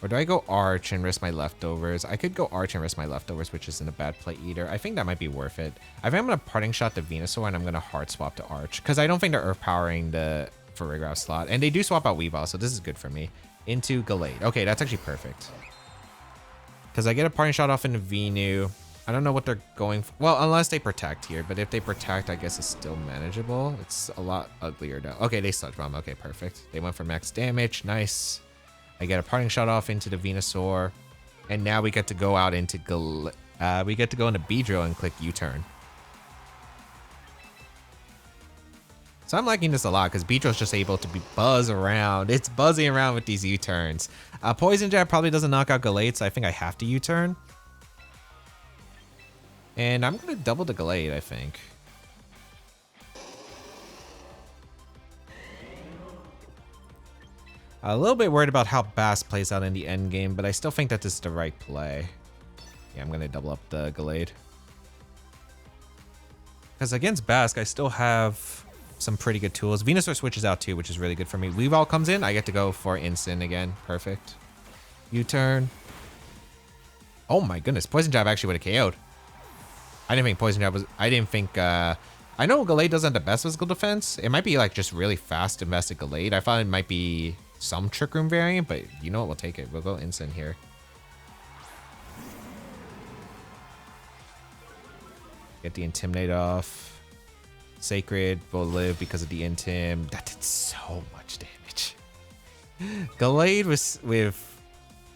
Or do I go Arch and risk my leftovers? I could go Arch and risk my leftovers, which isn't a bad play either. I think that might be worth it. I think I'm going to Parting Shot the Venusaur, and I'm going to Hard Swap to Arch, because I don't think they're Earth Powering the Farigiraf slot, and they do swap out Weavile, so this is good for me. Into Gallade. Okay, that's actually perfect. Because I get a Parting Shot off into Venu. I don't know what they're going for. Well, unless they protect here, but if they protect, I guess it's still manageable. It's a lot uglier now. Okay, they Sludge Bomb. Okay, perfect. They went for max damage. Nice. I get a Parting Shot off into the Venusaur, and now we get to go out into we get to go into Beedrill and click U-turn. So I'm liking this a lot because Beedrill's just able to buzz around. It's buzzing around with these U-turns. Poison Jab probably doesn't knock out Gallade, so I think I have to U-turn. And I'm going to double the Gallade, I think. A little bit worried about how Bass plays out in the end game, but I still think that this is the right play. Yeah, I'm going to double up the Gallade. Because against Bask, I still have some pretty good tools. Venusaur switches out too, which is really good for me. Weavile comes in. I get to go for Incin again. Perfect. U-turn. Oh my goodness. Poison Jab actually would have KO'd. I didn't think Poison Jab was... I didn't think... I know Gallade doesn't have the best physical defense. It might be like just really fast invested Gallade. I thought it might be some Trick Room variant, but you know what? We'll take it. We'll go Incin here. Get the Intimidate off. Sacred will live because of the Intim. That did so much damage. Gallade with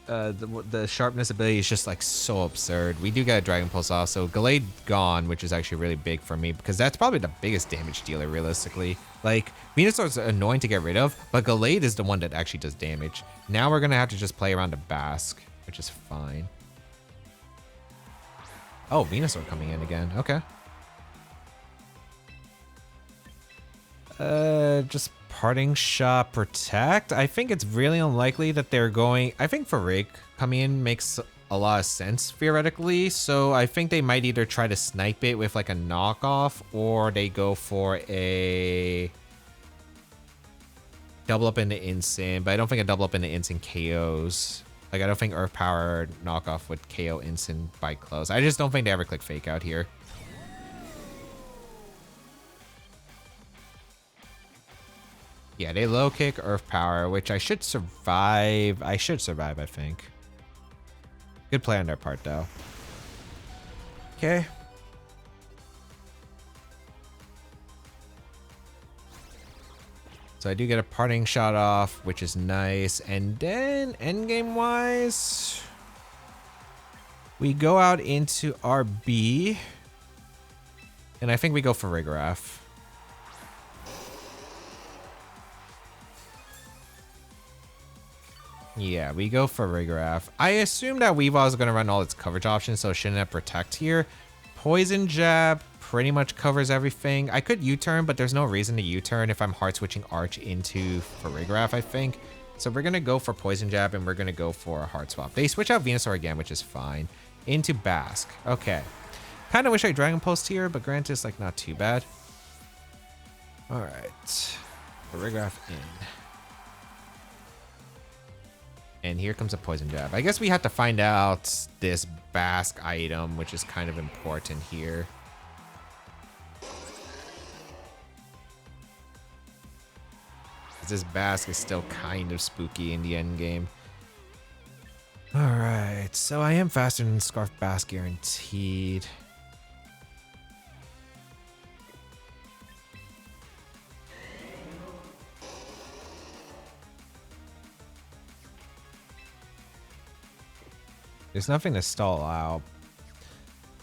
the sharpness ability is just like so absurd. We do get a Dragon Pulse off, so Gallade gone, which is actually really big for me because that's probably the biggest damage dealer realistically. Like, Venusaur's annoying to get rid of, but Gallade is the one that actually does damage. Now we're gonna have to just play around the Basque, which is fine. Oh, Venusaur coming in again. Okay. Just Parting Shot Protect. I think it's really unlikely that they're going... I think Farig coming in makes a lot of sense theoretically, so I think they might either try to snipe it with like a knockoff, or they go for a double up into Instant, but I don't think a double up into Instant KOs. Like, I don't think Earth Power knockoff would KO Instant by close. I just don't think they ever click Fake Out here. Yeah, they low kick Earth Power, which I should survive. I think. Good play on their part, though. Okay. So I do get a Parting Shot off, which is nice. And then, endgame-wise, we go out into RB. And I think we go for Rigorath. Yeah, we go for Rigorath. I assume that Weavile is going to run all its coverage options, so it shouldn't have Protect here. Poison Jab pretty much covers everything. I could U-turn, but there's no reason to U-turn if I'm hard switching Arch into Rigorath, I think. So we're going to go for Poison Jab, and we're going to go for a hard swap. They switch out Venusaur again, which is fine. Into Basque. Okay. Kind of wish I Dragon Pulsed here, but granted, it's like not too bad. All right. Rigorath in. And here comes a Poison Jab. I guess we have to find out this Basque item, which is kind of important here. This Basque is still kind of spooky in the end game. Alright, so I am faster than Scarf Basque guaranteed. There's nothing to stall out.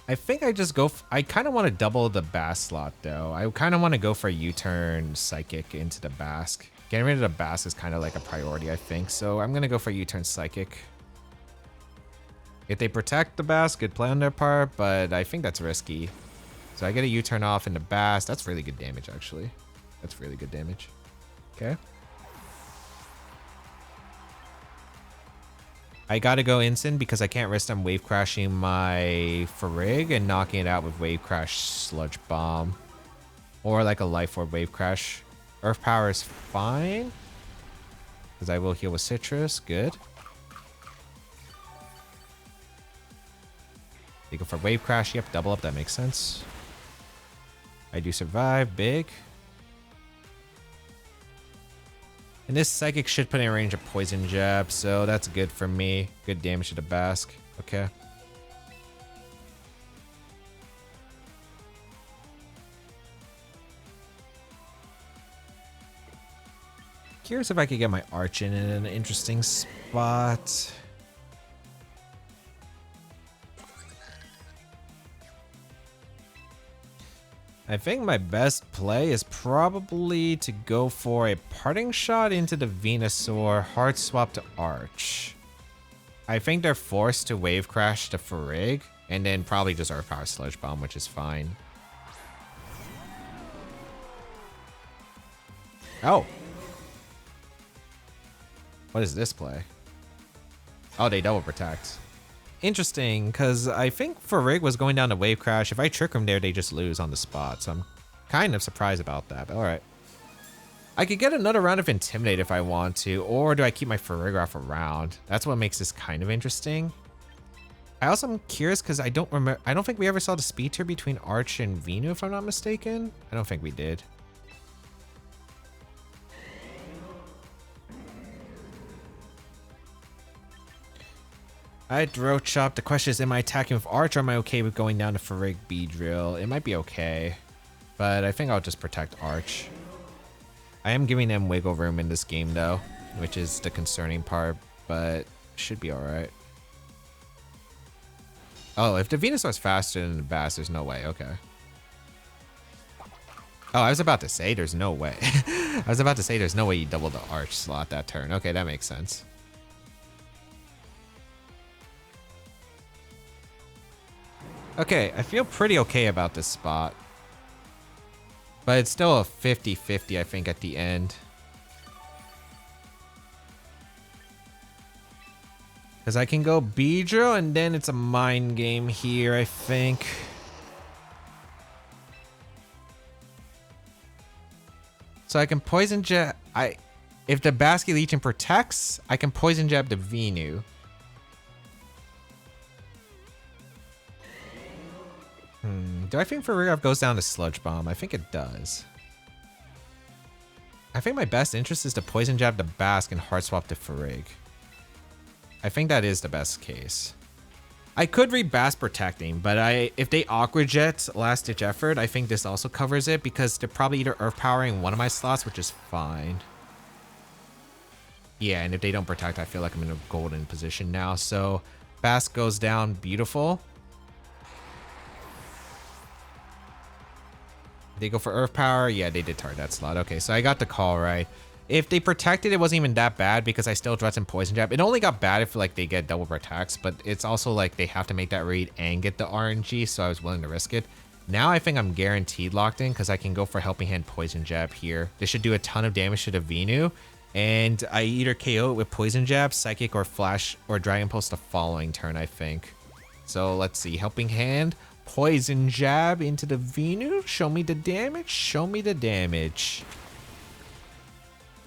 I think I just go... I kind of want to double the Basque slot, though. I kind of want to go for a U-turn Psychic into the Basque. Getting rid of the Basque is kind of like a priority, I think. So I'm going to go for U-turn Psychic. If they protect the Basque, good play on their part, but I think that's risky. So I get a U-turn off into Basque. That's really good damage, actually. That's really good damage. Okay. I gotta go Instant because I can't risk them Wave Crashing my Farig and knocking it out with Wave Crash Sludge Bomb. Or like a Life Orb Wave Crash. Earth Power is fine. Because I will heal with Citrus. Good. They go for Wave Crash. Yep, double up. That makes sense. I do survive. Big. And this Psychic should put in range of Poison Jab, so that's good for me. Good damage to the Basque. Okay. Curious if I could get my Arch in an interesting spot. I think my best play is probably to go for a Parting Shot into the Venusaur, hard swap to Arch. I think they're forced to Wave Crash to Farig, and then probably just Earth Power Sludge Bomb, which is fine. Oh. What is this play? Oh, they double protect. Interesting, because I think Farig was going down to Wave Crash. If I trick them there, they just lose on the spot. So I'm kind of surprised about that, but alright. I could get another round of Intimidate if I want to, or do I keep my Farigiraf around? That's what makes this kind of interesting. I also am curious because I don't think we ever saw the speed tier between Arch and Venu, if I'm not mistaken. I don't think we did. I Throat Chop. The question is, am I attacking with Arch or am I okay with going down to Mega Beedrill? It might be okay, but I think I'll just protect Arch. I am giving them wiggle room in this game though, which is the concerning part, but Should be alright. Oh, if the Venusaur's faster than the Bass, there's no way. Okay. Oh, I was about to say there's no way. I was about to say there's no way you double the arch slot that turn. Okay, that makes sense. Okay, I feel pretty okay about this spot. But it's still a 50-50, I think, at the end. Because I can go Beedrill, and then it's a mind game here, I think. So I can Poison Jab. If the Basket Legion protects, I can Poison Jab the Venu. Do I think Farigiraf goes down to Sludge Bomb? I think it does. I think my best interest is to Poison Jab the Bask and Hard Swap the Farig. I think that is the best case. I could read Bass protecting, but if they Aqua Jet Last Ditch Effort, I think this also covers it because they're probably either Earth Powering one of my slots, which is fine. Yeah, and if they don't protect, I feel like I'm in a golden position now. So Bass goes down, beautiful. They go for Earth Power. Yeah, they did target that slot. Okay, so I got the call right. If they protected, it wasn't even that bad because I still threatened Poison Jab. It only got bad if like they get double protects, but it's also like they have to make that read and get the RNG, so I was willing to risk it. Now I think I'm guaranteed locked in because I can go for Helping Hand Poison Jab here. This should do a ton of damage to the Venu, and I either KO it with Poison Jab, Psychic, or Flash, or Dragon Pulse the following turn, I think. So let's see. Helping Hand, Poison Jab into the Venu. Show me the damage. Show me the damage.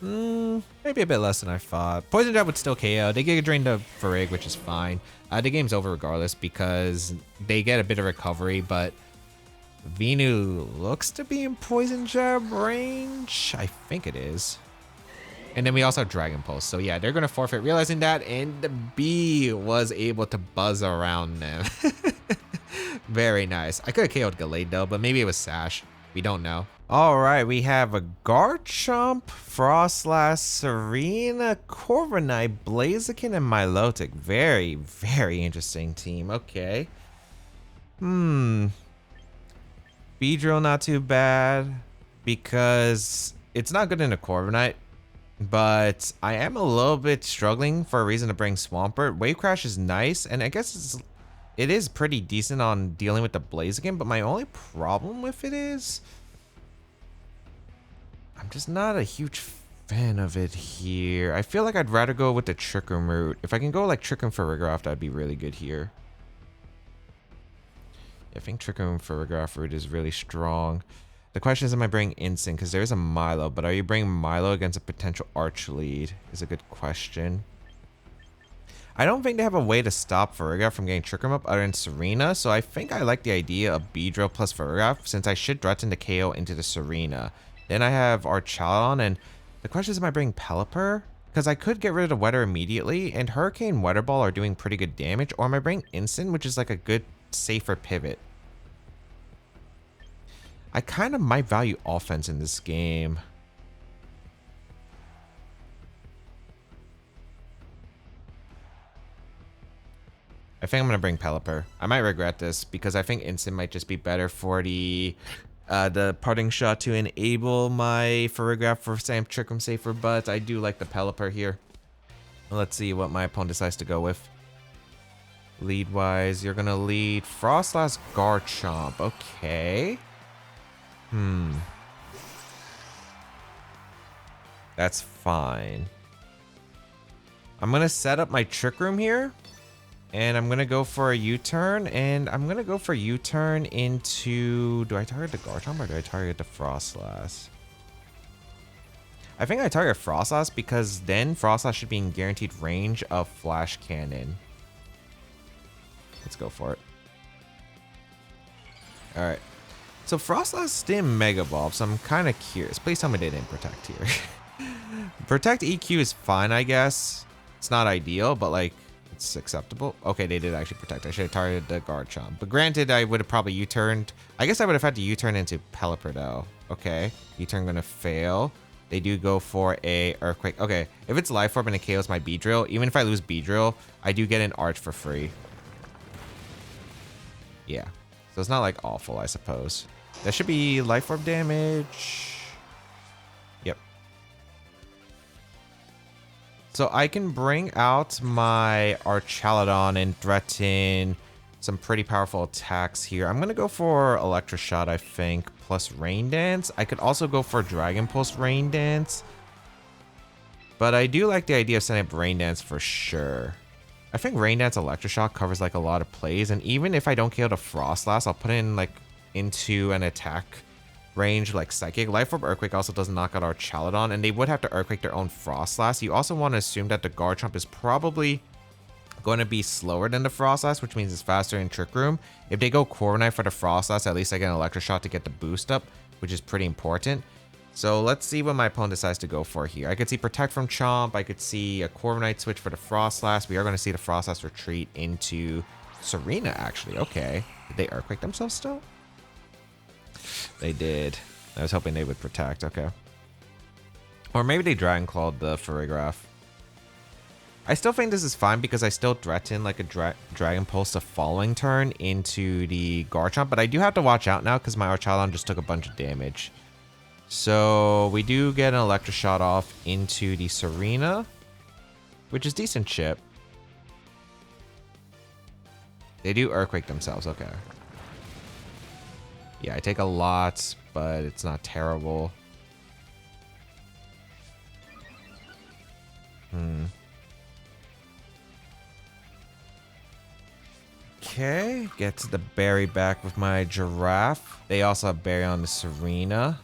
Maybe a bit less than I thought. Poison Jab would still KO. They Giga Drain the Farig, which is fine. The game's over regardless because they get a bit of recovery, but Venu looks to be in Poison Jab range. I think it is. And then we also have Dragon Pulse. So yeah, they're going to forfeit realizing that, and the bee was able to buzz around them. Very nice. I could have KO'd Gallade though, but maybe it was Sash. We don't know. All right, we have a Garchomp, Frostlass, Serena, Corviknight, Blaziken, and Milotic. Very, very interesting team. Okay. Beedrill not too bad because it's not good in a Corviknight, but I am a little bit struggling for a reason to bring Swampert. Wave Crash is nice, and I guess it is pretty decent on dealing with the Blaziken, but my only problem with it is I'm just not a huge fan of it here. I feel like I'd rather go with the Trick Room route. If I can go like Trick Room for Farigiraf, that'd be really good here. I think Trick Room for Farigiraf route is really strong. The question is, am I bringing Instant? Because there's a Milo, but are you bringing Milo against a potential Arch lead? Is a good question. I don't think they have a way to stop Farigiraf from getting Trick Room up other than Serena, so I think I like the idea of Beedrill plus Farigiraf since I should threaten the KO into the Serena. Then I have Archalon, and the question is, am I bringing Pelipper? Because I could get rid of the Weather immediately, and Hurricane, Weather Ball are doing pretty good damage, or am I bringing Instant, which is like a good, safer pivot? I kind of might value offense in this game. I think I'm going to bring Pelipper. I might regret this because I think Instant might just be better for the parting shot to enable my Farigiraf for Sam Trick Room safer, but I do like the Pelipper here. Let's see what my opponent decides to go with. Lead wise, you're going to lead Frostlass Garchomp. Okay. That's fine. I'm going to set up my Trick Room here. And I'm going to go for a U-turn, and I'm going to go for U-turn into... Do I target the Garchomp or do I target the Frostlass? I think I target Frostlass because then Frostlass should be in guaranteed range of Flash Cannon. Let's go for it. Alright. So Frostlass didn't Mega Evolve, so I'm kind of curious. Please tell me they didn't Protect here. Protect EQ is fine, I guess. It's not ideal, but like... it's acceptable. Okay, they did actually protect. I should have targeted the Garchomp. But granted, I would have probably U-turned. I guess I would have had to U-turn into Pelipper, though. Okay. U-turn gonna fail. They do go for a Earthquake. Okay, if it's Life Orb and it KOs my Beedrill, even if I lose Beedrill, I do get an Arch for free. Yeah, so it's not like awful, I suppose. That should be Life Orb damage. Yep. So I can bring out my Archaludon and threaten some pretty powerful attacks here. I'm going to go for Electro Shot, I think, plus Rain Dance. I could also go for Dragon Pulse Rain Dance. But I do like the idea of setting up Rain Dance for sure. I think Rain Dance Electro Shock covers like a lot of plays. And even if I don't kill the Frostlass, I'll put it in like into an attack range like Psychic. Life Orb Earthquake also doesn't knock out our Archaludon, and they would have to Earthquake their own Frostlass. You also want to assume that the Garchomp is probably going to be slower than the Frostlass, which means it's faster in Trick Room. If they go Corviknight for the Frostlass, at least I get an Electro Shot to get the boost up, which is pretty important. So let's see what my opponent decides to go for here. I could see Protect from Chomp. I could see a Corviknight switch for the Frostlass. We are going to see the Frostlass retreat into Serena, actually. Okay. Did they Earthquake themselves still? They did. I was hoping they would Protect. Okay. Or maybe they Dragon Clawed the Farigiraf. I still think this is fine because I still threaten like a Dragon Pulse the following turn into the Garchomp, but I do have to watch out now because my Archaludon just took a bunch of damage. So we do get an Electro Shot off into the Serena, which is decent chip. They do Earthquake themselves, okay. Yeah, I take a lot, but it's not terrible. Okay, get to the berry back with my Giraffe. They also have berry on the Serena.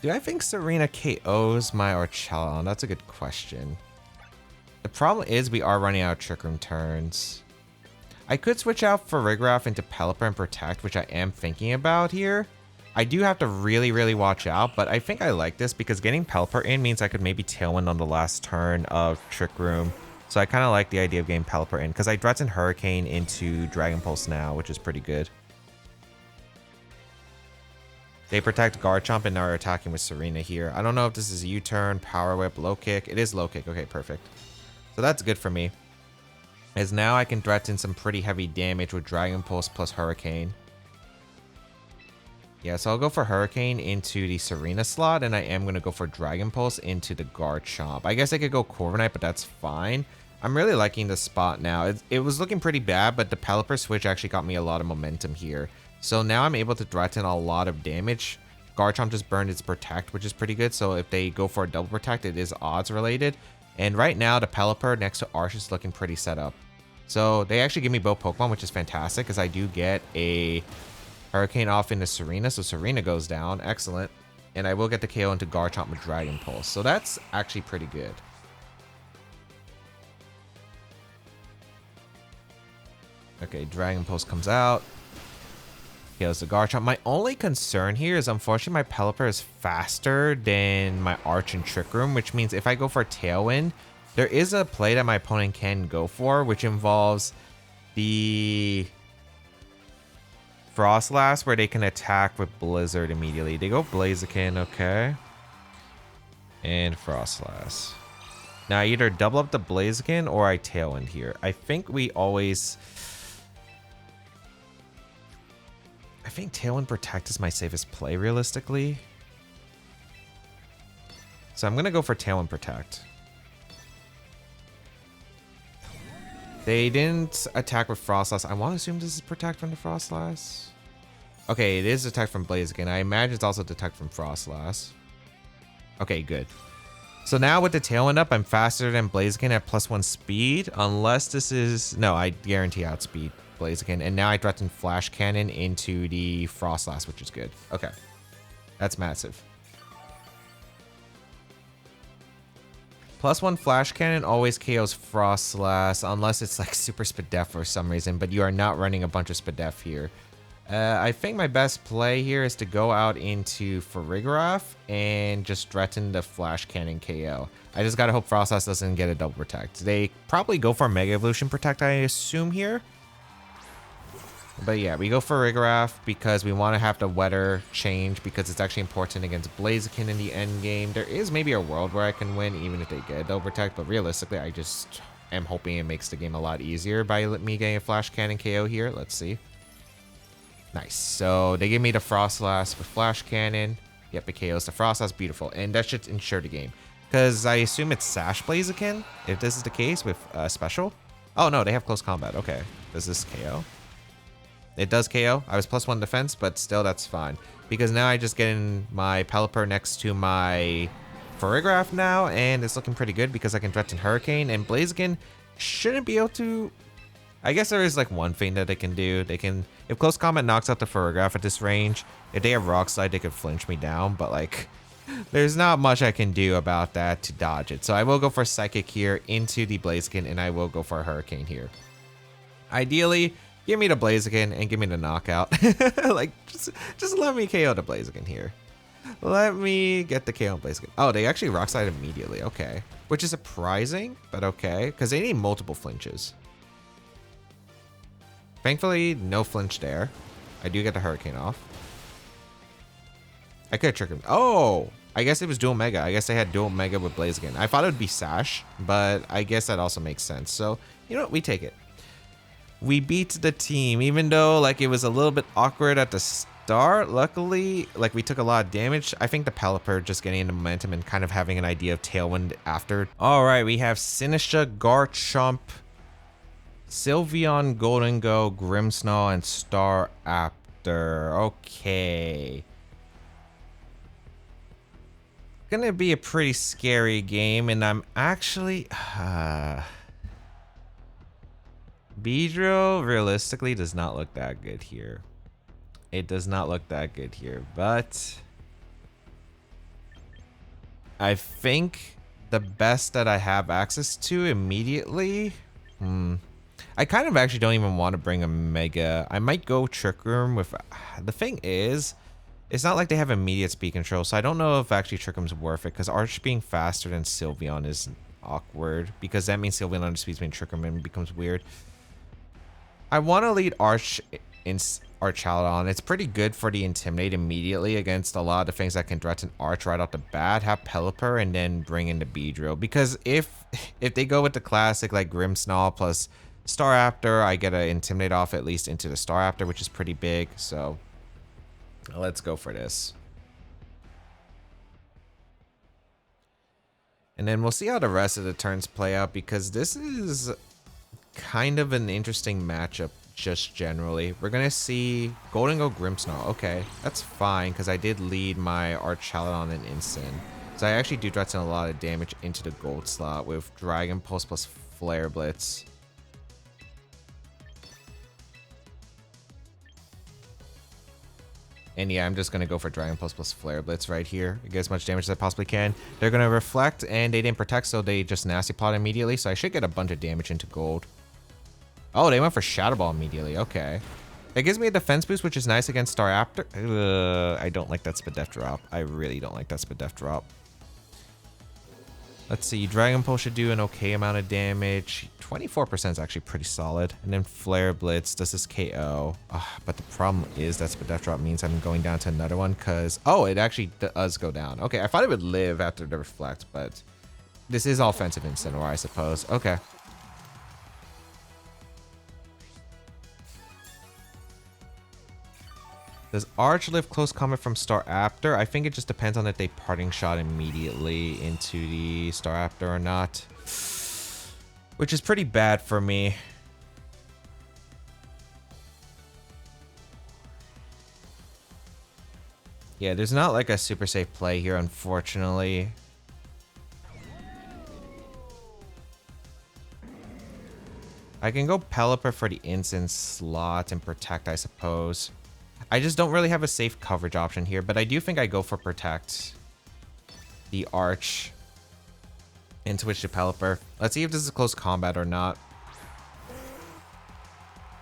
Do I think Serena KOs my Archaludon? That's a good question. The problem is we are running out of Trick Room turns. I could switch out Farigiraf into Pelipper and Protect, which I am thinking about here. I do have to really watch out, but I think I like this because getting Pelipper in means I could maybe Tailwind on the last turn of Trick Room. So I kind of like the idea of getting Pelipper in because I threaten Hurricane into Dragon Pulse now, which is pretty good. They protect Garchomp and now are attacking with Serena here. I don't know if this is U-turn, Power Whip, Low Kick. It is Low Kick. Okay, perfect. So that's good for me. As now I can threaten some pretty heavy damage with Dragon Pulse plus Hurricane. Yeah, so I'll go for Hurricane into the Serena slot, and I am going to go for Dragon Pulse into the Garchomp. I guess I could go Corviknight, but that's fine. I'm really liking this spot now. It was looking pretty bad, but the Pelipper switch actually got me a lot of momentum here. So now I'm able to threaten a lot of damage. Garchomp just burned its Protect, which is pretty good. So if they go for a double Protect, it is odds related. And right now, the Pelipper next to Arch is looking pretty set up. So they actually give me both Pokemon, which is fantastic because I do get a Hurricane off into Serena. So Serena goes down. Excellent. And I will get the KO into Garchomp with Dragon Pulse. So that's actually pretty good. Okay, Dragon Pulse comes out. KOs the Garchomp. My only concern here is unfortunately my Pelipper is faster than my Arch and Trick Room, which means if I go for a Tailwind, there is a play that my opponent can go for, which involves the Frostlass where they can attack with Blizzard immediately. They go Blaziken, okay. And Frostlass. Now I either double up the Blaziken or I Tailwind here. I think we always... I think Tailwind Protect is my safest play realistically. So I'm going to go for Tailwind Protect. They didn't attack with Frostlass. I want to assume this is Protect from the Frostlass. Okay, it is Attack from Blaziken. I imagine it's also Detect from Frostlass. Okay, good. So now with the Tailwind up, I'm faster than Blaziken at +1 speed. Unless this is... No, I guarantee outspeed Blaziken. And now I threaten Flash Cannon into the Frostlass, which is good. Okay. That's massive. +1 Flash Cannon always KOs Frostlass, unless it's like Super Spadef for some reason, but you are not running a bunch of Spadef here. I think my best play here is to go out into Farigiraf and just threaten the Flash Cannon KO. I just gotta hope Frostlass doesn't get a double Protect. They probably go for Mega Evolution Protect, I assume here. But yeah, we go for Rigorath because we want to have the weather change because it's actually important against Blaziken in the end game. There is maybe a world where I can win even if they get Double Protect, but realistically, I just am hoping it makes the game a lot easier by me getting a Flash Cannon KO here. Let's see. Nice. So they give me the Frostlass with Flash Cannon. Yep, it KOs the Frostlass. Beautiful. And that should ensure the game. Because I assume it's Sash Blaziken, if this is the case with Special. Oh, no, they have close combat. Okay. Does this KO? It does KO. I was +1 defense, but still that's fine. Because now I just get in my Pelipper next to my Farigiraf now, and it's looking pretty good because I can threaten Hurricane, and Blaziken shouldn't be able to... I guess there is like one thing that they can do. They can... If close combat knocks out the Farigiraf at this range, if they have Rock Slide, they could flinch me down, but like... There's not much I can do about that to dodge it. So I will go for Psychic here into the Blaziken, and I will go for a Hurricane here. Ideally... Give me the Blaziken and give me the knockout. Like, just let me KO the Blaziken here. Let me get the KO on Blaziken. Oh, they actually Rock Slide immediately. Okay. Which is surprising, but okay. Because they need multiple flinches. Thankfully, no flinch there. I do get the Hurricane off. I could trick him. Oh! I guess it was dual Mega. I guess they had dual Mega with Blaziken. I thought it would be Sash, but I guess that also makes sense. So, you know what? We take it. We beat the team, even though like it was a little bit awkward at the start. Luckily, like we took a lot of damage. I think the Pelipper just getting into momentum and kind of having an idea of Tailwind after. All right, we have Sinistra, Garchomp, Sylveon, Golden Go, Grimmsnarl, and Staraptor. Okay. Gonna be a pretty scary game, and I'm actually... Beedrill realistically does not look that good here. It does not look that good here, but I think the best that I have access to immediately, I kind of actually don't even want to bring a Mega. I might go Trick Room with, the thing is, it's not like they have immediate speed control, so I don't know if actually Trick Room's worth it, because Arch being faster than Sylveon is awkward, because that means Sylveon underspeeds me and Trick Room and becomes weird. I want to lead Arch in Archaludon. It's pretty good for the Intimidate immediately against a lot of the things that can threaten Arch right off the bat. Have Pelipper and then bring in the Beedrill. Because if they go with the classic like Grimmsnarl plus Staraptor, I get an Intimidate off at least into the Staraptor, which is pretty big. So let's go for this. And then we'll see how the rest of the turns play out, because this is kind of an interesting matchup just generally. We're gonna see Golden Go Grimmsnarl. Okay, that's fine because I did lead my Archaludon and Instant. So I actually do threaten a lot of damage into the gold slot with Dragon Pulse plus Flare Blitz. And yeah, I'm just going to go for Dragon Pulse plus Flare Blitz right here. Get as much damage as I possibly can. They're going to Reflect, and they didn't Protect, so they just Nasty Plot immediately. So I should get a bunch of damage into gold. Oh, they went for Shadow Ball immediately. Okay. It gives me a defense boost, which is nice against Staraptor. I don't like that Spadef drop. I really don't like that Spadef drop. Let's see. Dragon Pulse should do an okay amount of damage. 24% is actually pretty solid. And then Flare Blitz does this KO. But the problem is that Spadef drop means I'm going down to another one because... Oh, it actually does go down. Okay, I thought it would live after the Reflect, but this is offensive Incineroar, I suppose. Okay. Does Arch live close combat from Staraptor? I think it just depends on if they parting shot immediately into the Staraptor or not. Which is pretty bad for me. Yeah, there's not like a super safe play here, unfortunately. I can go Pelipper for the instant slot and Protect, I suppose. I just don't really have a safe coverage option here, but I do think I go for Protect the Arch and switch to Pelipper. Let's see if this is close combat or not.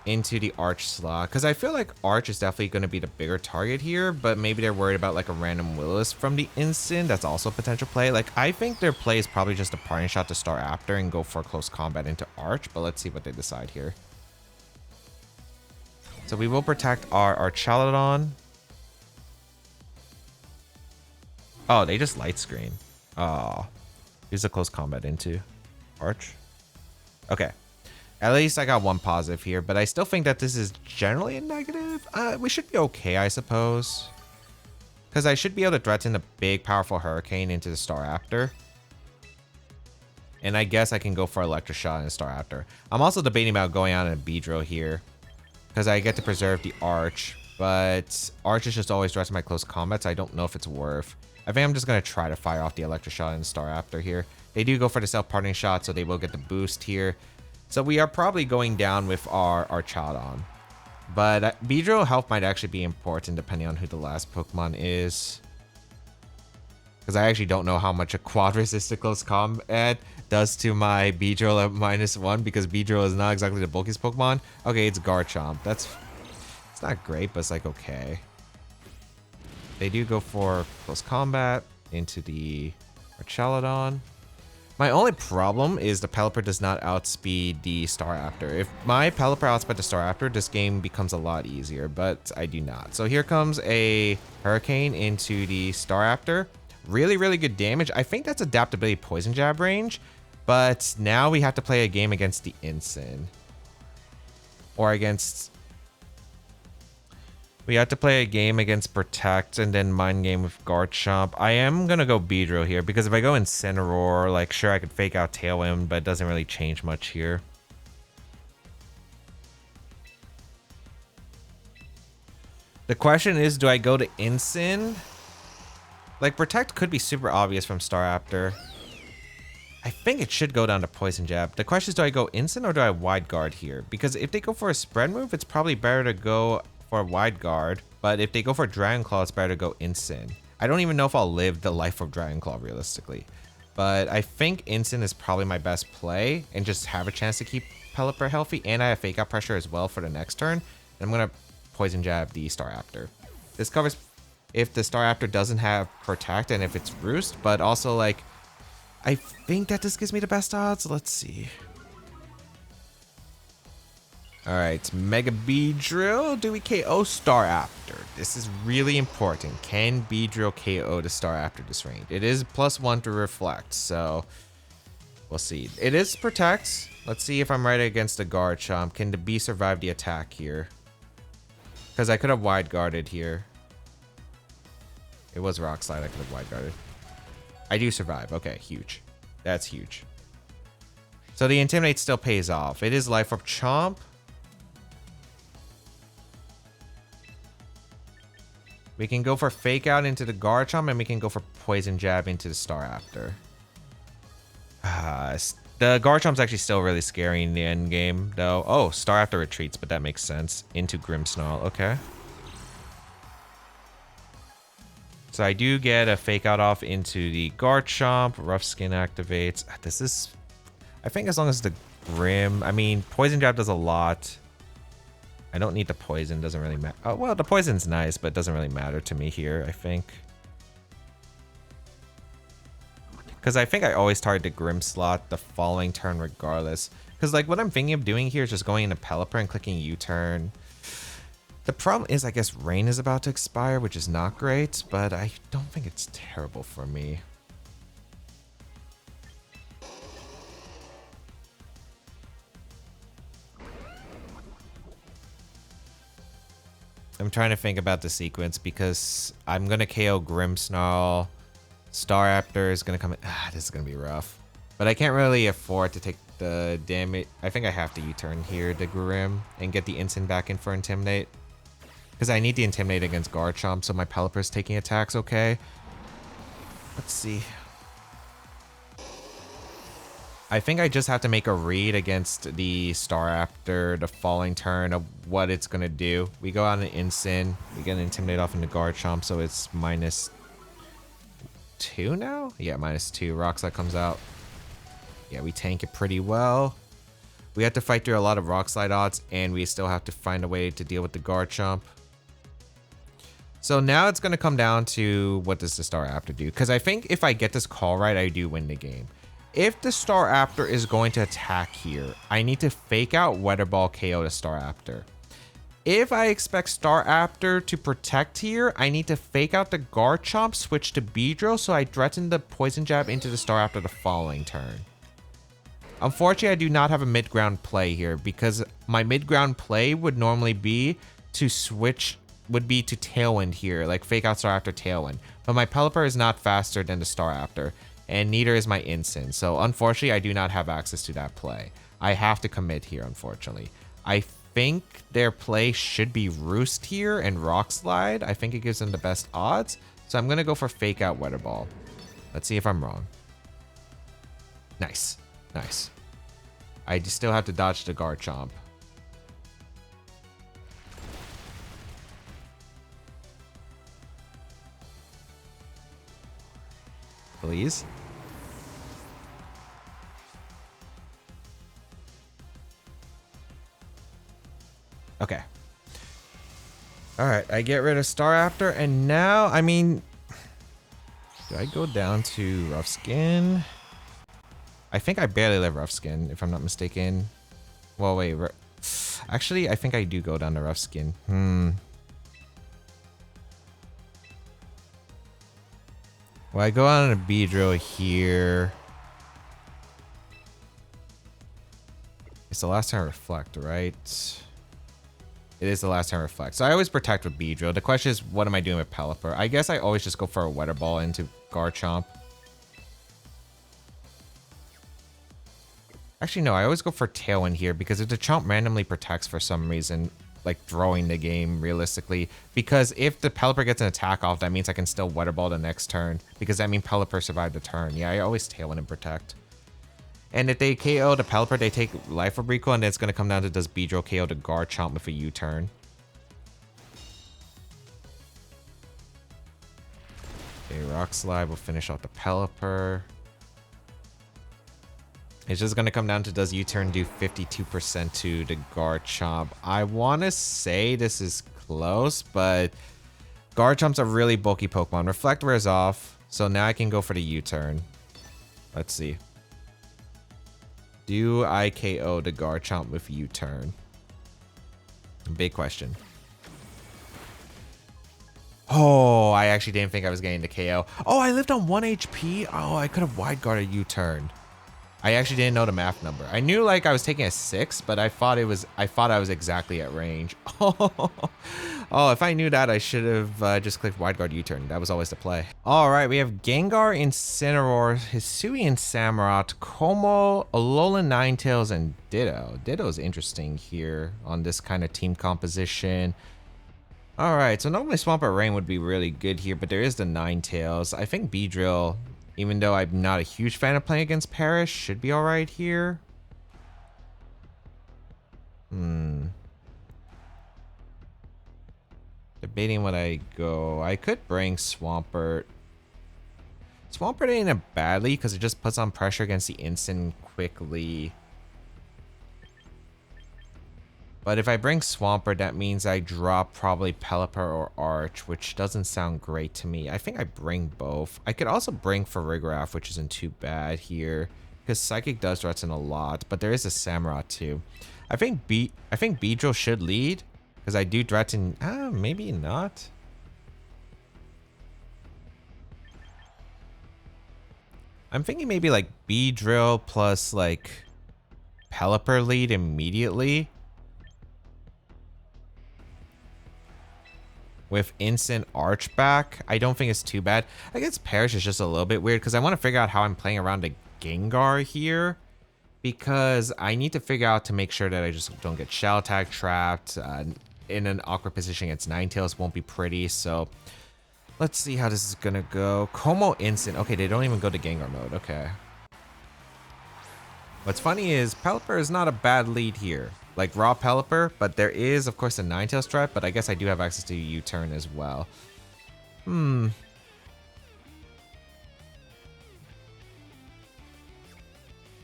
Into the Arch slot, because I feel like Arch is definitely going to be the bigger target here, but maybe they're worried about like a random Willis from the instant. That's also a potential play. Like, I think their play is probably just a parting shot to Staraptor and go for close combat into Arch, but let's see what they decide here. So we will protect our Archaludon. Oh, they just light screen. Oh, use a close combat into Arch. Okay. At least I got one positive here, but I still think that this is generally a negative. We should be okay, I suppose. Because I should be able to threaten a big, powerful Hurricane into the Staraptor. And I guess I can go for Electric Shot and a Staraptor. I'm also debating about going out in a Beedrill here. Because I get to preserve the Arch. But Arch is just always threatening my close combat, so I don't know if it's worth. I think I'm just going to try to fire off the Electric Shot and Staraptor here. They do go for the self-pardoning shot, so they will get the boost here. So we are probably going down with our Archaludon. But Beedrill health might actually be important depending on who the last Pokemon is. Because I actually don't know how much a quad resist to close combat does to my Beedrill at -1, because Beedrill is not exactly the bulkiest Pokemon. Okay, it's Garchomp. It's not great, but it's like okay. They do go for close combat into the Archaludon. My only problem is the Pelipper does not outspeed the Staraptor. If my Pelipper outspeed the Staraptor, this game becomes a lot easier, but I do not. So here comes a Hurricane into the Staraptor. Really, really good damage. I think that's adaptability Poison Jab range, but now we have to play a game against the Ensign. Or against... We have to play a game against Protect and then Mind Game with Garchomp. I am going to go Beedrill here because if I go Incineroar, like sure I could fake out Tailwind, but it doesn't really change much here. The question is, do I go to Incin? Like Protect could be super obvious from Staraptor. I think it should go down to Poison Jab. The question is, do I go Incin or do I Wide Guard here? Because if they go for a spread move, it's probably better to go for a Wide Guard, but if they go for Dragon Claw, it's better to go Incin. I don't even know if I'll live the life of Dragon Claw realistically, but I think Incin is probably my best play and just have a chance to keep Pelipper healthy, and I have Fake Out Pressure as well for the next turn. And I'm gonna Poison Jab the Staraptor. This covers if the Staraptor doesn't have Protect and if it's Roost, but also like I think that this gives me the best odds. Let's see. Alright, Mega Beedrill. Do we KO Staraptor? This is really important. Can Beedrill KO the Staraptor this range? It is +1 to Reflect, so we'll see. It is Protect. Let's see if I'm right against the Garchomp. Can the Bee survive the attack here? Because I could have Wide Guarded here. It was Rock Slide. I could have Wide Guarded. I do survive. Okay, huge. That's huge. So the Intimidate still pays off. It is Life Orb Chomp. We can go for Fake Out into the Garchomp, and we can go for Poison Jab into the Staraptor. The Garchomp's actually still really scary in the end game, though. Oh, Staraptor retreats, but that makes sense. Into Grimmsnarl, okay. So I do get a Fake Out off into the Garchomp. Rough Skin activates. This is... I think as long as the Grim... I mean, Poison Jab does a lot. I don't need the poison, doesn't really matter. Oh, well, the poison's nice, but it doesn't really matter to me here, I think. Because I think I always target the Grim slot the following turn regardless. Because like what I'm thinking of doing here is just going into Pelipper and clicking U-turn. The problem is I guess Rain is about to expire, which is not great, but I don't think it's terrible for me. I'm trying to think about the sequence because I'm going to KO Grimmsnarl. Staraptor is going to come in. This is going to be rough. But I can't really afford to take the damage. I think I have to U-turn here to Grim and get the Instant back in for Intimidate. Because I need the Intimidate against Garchomp, so my Pelipper is taking attacks okay. Let's see. I think I just have to make a read against the Staraptor the following turn of what it's going to do. We go out an Instant. We get an Intimidate off into Garchomp, so it's -2 now? Yeah, -2. Rock Slide comes out. Yeah, we tank it pretty well. We have to fight through a lot of Rock Slide odds, and we still have to find a way to deal with the Garchomp. So now it's going to come down to what does the Staraptor do? Because I think if I get this call right, I do win the game. If the Staraptor is going to attack here, I need to Fake Out Weather Ball KO the Staraptor. If I expect Staraptor to protect here, I need to fake out the Garchomp, switch to Beedrill, so I threaten the Poison Jab into the Staraptor the following turn. Unfortunately, I do not have a mid-ground play here because my mid-ground play would normally be to switch, would be to Tailwind here, like fake out Staraptor Tailwind. But my Pelipper is not faster than the Staraptor, and neither is my Incin. So unfortunately, I do not have access to that play. I have to commit here, unfortunately. I think their play should be Roost here and Rock Slide. I think it gives them the best odds. So I'm going to go for fake out Weather Ball. Let's see if I'm wrong. Nice. Nice. I just still have to dodge the Garchomp. Please. Okay. All right, I get rid of Staraptor, and now, I mean, do I go down to Rough Skin? I think I barely live Rough Skin, if I'm not mistaken. Well, wait. Actually, I think I do go down to Rough Skin. Well, I go on a Beedrill here. It's the last turn Reflect, right? It is the last turn Reflect. So I always protect with Beedrill. The question is, what am I doing with Pelipper? I guess I always just go for a Weather Ball into Garchomp. Actually, no, I always go for Tailwind here because if the Chomp randomly protects for some reason, like throwing the game realistically, because if the Pelipper gets an attack off, that means I can still Weather Ball the next turn because that means Pelipper survived the turn. Yeah, I always Tailwind and protect. And if they KO the Pelipper, they take Life Orb Recall, and then it's going to come down to does Beedrill KO the Garchomp with a U-turn. Okay, Rock Slide will finish off the Pelipper. It's just going to come down to does U-turn do 52% to the Garchomp. I want to say this is close, but Garchomp's a really bulky Pokemon. Reflect wears off, so now I can go for the U-turn. Let's see. Do I KO the Garchomp with U-turn? Big question. Oh, I actually didn't think I was getting the KO. Oh, I lived on 1 HP? Oh, I could have wide guarded U-turn. I actually didn't know the math number. I knew like I was taking a 6, but I thought I was exactly at range. Oh, if I knew that, I should have just clicked wide guard U-turn. That was always the play. All right, we have Gengar, Incineroar, Hisui and Samurott, Como, Alolan Ninetales, and Ditto. Ditto's interesting here on this kind of team composition. All right, so normally Swampert Rain would be really good here, but there is the Ninetales. I think Beedrill, even though I'm not a huge fan of playing against Parrish, should be all right here. Debating what I go. I could bring Swampert. Swampert ain't a badly because it just puts on pressure against the Incin quickly. But if I bring Swampert, that means I drop probably Pelipper or Arch, which doesn't sound great to me. I think I bring both. I could also bring Farigiraf, which isn't too bad here, because Psychic does threaten a lot, but there is a Samurott too. I think Beedrill should lead, because I do threaten. Maybe not. I'm thinking maybe like Beedrill plus like Pelipper lead immediately. With Instant Arch back, I don't think it's too bad. I guess Parrish is just a little bit weird because I want to figure out how I'm playing around the Gengar here. Because I need to figure out to make sure that I just don't get Shell Attack trapped. In an awkward position against Ninetales won't be pretty. So let's see how this is going to go. Como Instant. Okay, they don't even go to Gengar mode. Okay. What's funny is Pelipper is not a bad lead here. Like raw Pelipper, but there is, of course, a Ninetales threat, but I guess I do have access to U-turn as well.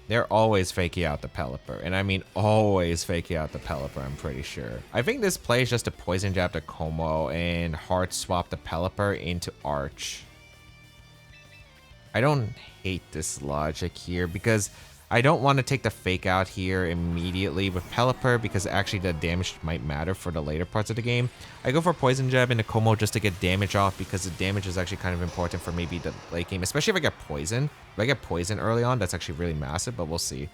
They're always faking out the Pelipper, and I mean always faking out the Pelipper, I'm pretty sure. I think this play is just a Poison Jab to Como and hard swap the Pelipper into Arch. I don't hate this logic here because I don't want to take the fake out here immediately with Pelipper because actually the damage might matter for the later parts of the game. I go for Poison Jab into Como just to get damage off because the damage is actually kind of important for maybe the late game, especially if I get Poison. If I get Poison early on, that's actually really massive, but we'll see.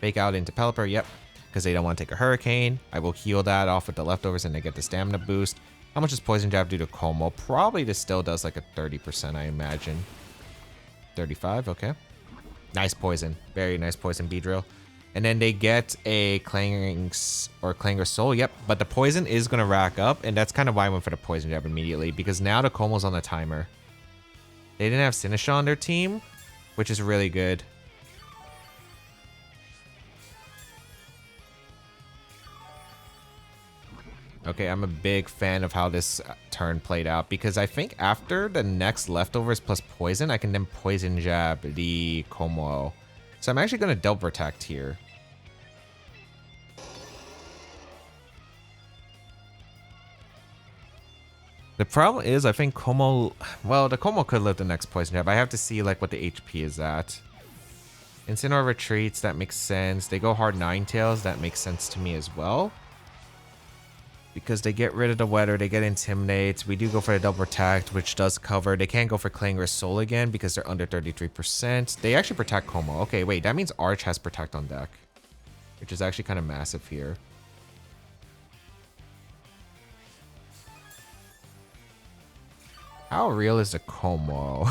Fake out into Pelipper, yep, because they don't want to take a Hurricane. I will heal that off with the leftovers and they get the stamina boost. How much does Poison Jab do to Como? Probably this still does like a 30%, I imagine. 35, okay. Nice poison. Very nice poison Beedrill. And then they get a Clanging Soul. Yep, but the poison is going to rack up, and that's kind of why I went for the Poison Jab immediately, because now the Como's on the timer. They didn't have Sinisha on their team, which is really good. Okay, I'm a big fan of how this turn played out because I think after the next leftovers plus poison, I can then Poison Jab the Como. So I'm actually going to double protect here. The problem is I think Como, well, the Como could live the next Poison Jab. I have to see like what the HP is at. Incineroar retreats, that makes sense. They go hard Ninetales, that makes sense to me as well. Because they get rid of the Weather, they get Intimidate. We do go for the Double Protect, which does cover. They can't go for Clangor's Soul again because they're under 33%. They actually protect Como. Okay, wait, that means Arch has Protect on deck, which is actually kind of massive here. How real is the Como?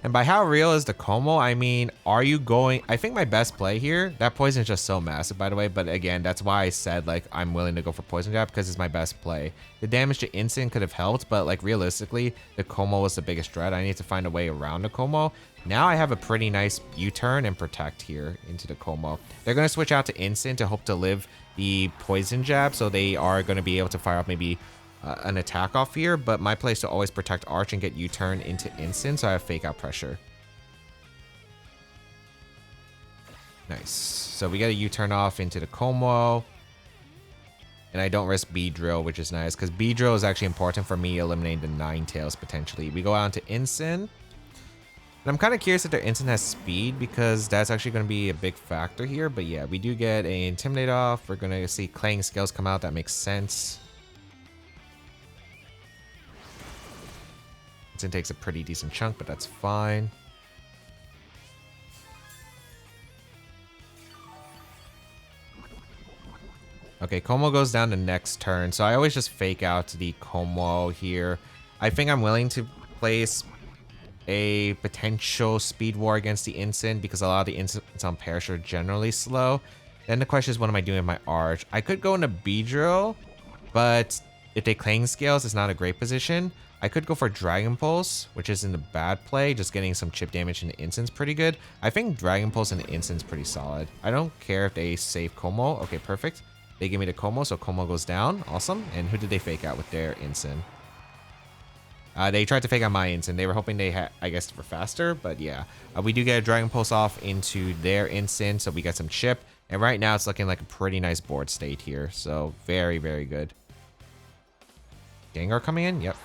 And by how real is the Como, I mean, are you going... I think my best play here, that poison is just so massive, by the way. But again, that's why I said, like, I'm willing to go for Poison Jab because it's my best play. The damage to Instant could have helped, but, like, realistically, the Como was the biggest threat. I need to find a way around the Como. Now I have a pretty nice U-turn and Protect here into the Como. They're going to switch out to Instant to hope to live the Poison Jab, so they are going to be able to fire off maybe... an attack off here, but my play is to always protect Arch and get U-turn into Instant, so I have fake out pressure. Nice. So we get a U-turn off into the Como. And I don't risk Beedrill, which is nice, because Beedrill is actually important for me eliminating the Ninetales potentially. We go out into Instant. And I'm kind of curious if their Instant has speed, because that's actually going to be a big factor here. But yeah, we do get a Intimidate off. We're going to see Clanging Scales come out. That makes sense. It takes a pretty decent chunk, but that's fine. Okay, Como goes down the next turn, so I always just fake out the Como here. I think I'm willing to place a potential speed war against the Instant because a lot of the Instants on Perish are generally slow. Then the question is, what am I doing with my Arch? I could go into Beedrill, but if they Clanging Scales, it's not a great position. I could go for Dragon Pulse, which isn't a bad play. Just getting some chip damage in the Instant's pretty good. I think Dragon Pulse in the Instant's pretty solid. I don't care if they save Como. Okay, perfect. They give me the Como, so Como goes down. Awesome. And who did they fake out with their Instant? They tried to fake out my Instant. They were hoping they had, I guess, for faster. But yeah, we do get a Dragon Pulse off into their Instant, so we get some chip. And right now, it's looking like a pretty nice board state here. So very, very good. Gengar coming in? Yep.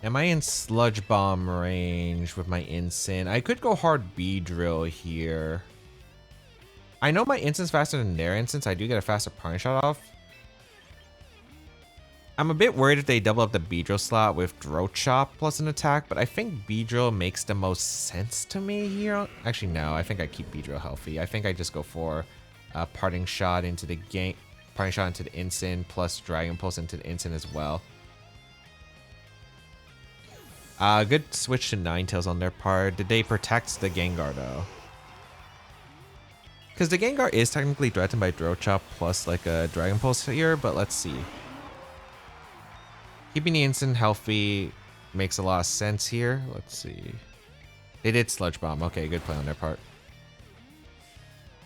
Am I in Sludge Bomb range with my Instant? I could go hard Beedrill here. I know my Instant's faster than their Instant. I do get a faster Punish Shot off. I'm a bit worried if they double up the Beedrill slot with Throat Chop plus an attack, but I think Beedrill makes the most sense to me here. Actually, no. I think I keep Beedrill healthy. I think I just go for Parting Shot into the game, Parting Shot into the Instant plus Dragon Pulse into the Instant as well. Good switch to Ninetales on their part. Did they protect the Gengar though? Because the Gengar is technically threatened by Throat Chop plus like a Dragon Pulse here, but let's see. Keeping the Instant healthy makes a lot of sense here. Let's see. They did Sludge Bomb. Okay, good play on their part.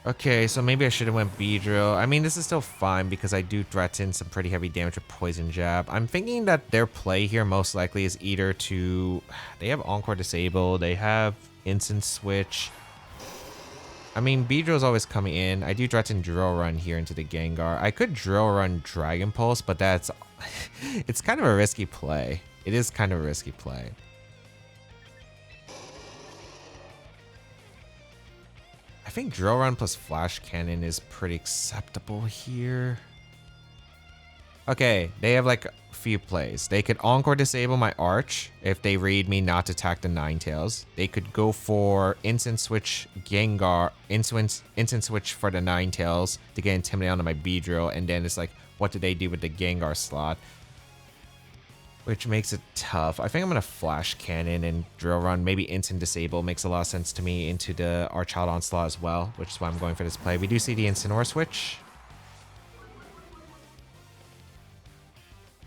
Okay, so maybe I should have went Beedrill. I mean, this is still fine because I do threaten some pretty heavy damage with Poison Jab. I'm thinking that their play here most likely is either to... They have Encore Disable. They have Instant Switch. I mean, Beedrill's always coming in. I do threaten Drill Run here into the Gengar. I could Drill Run Dragon Pulse, but that's... it's kind of a risky play. It is kind of a risky play. I think Drill Run plus Flash Cannon is pretty acceptable here. Okay, they have like a few plays. They could Encore disable my Arch if they read me not to attack the Ninetales. They could go for Instant Switch Gengar, Instant Switch for the Ninetales to get Intimidate onto my Beedrill, and then it's like, what do they do with the Gengar slot? Which makes it tough. I think I'm gonna Flash Cannon and Drill Run. Maybe Instant Disable makes a lot of sense to me into the Archchild Onslaught as well, which is why I'm going for this play. We do see the Incineroar switch.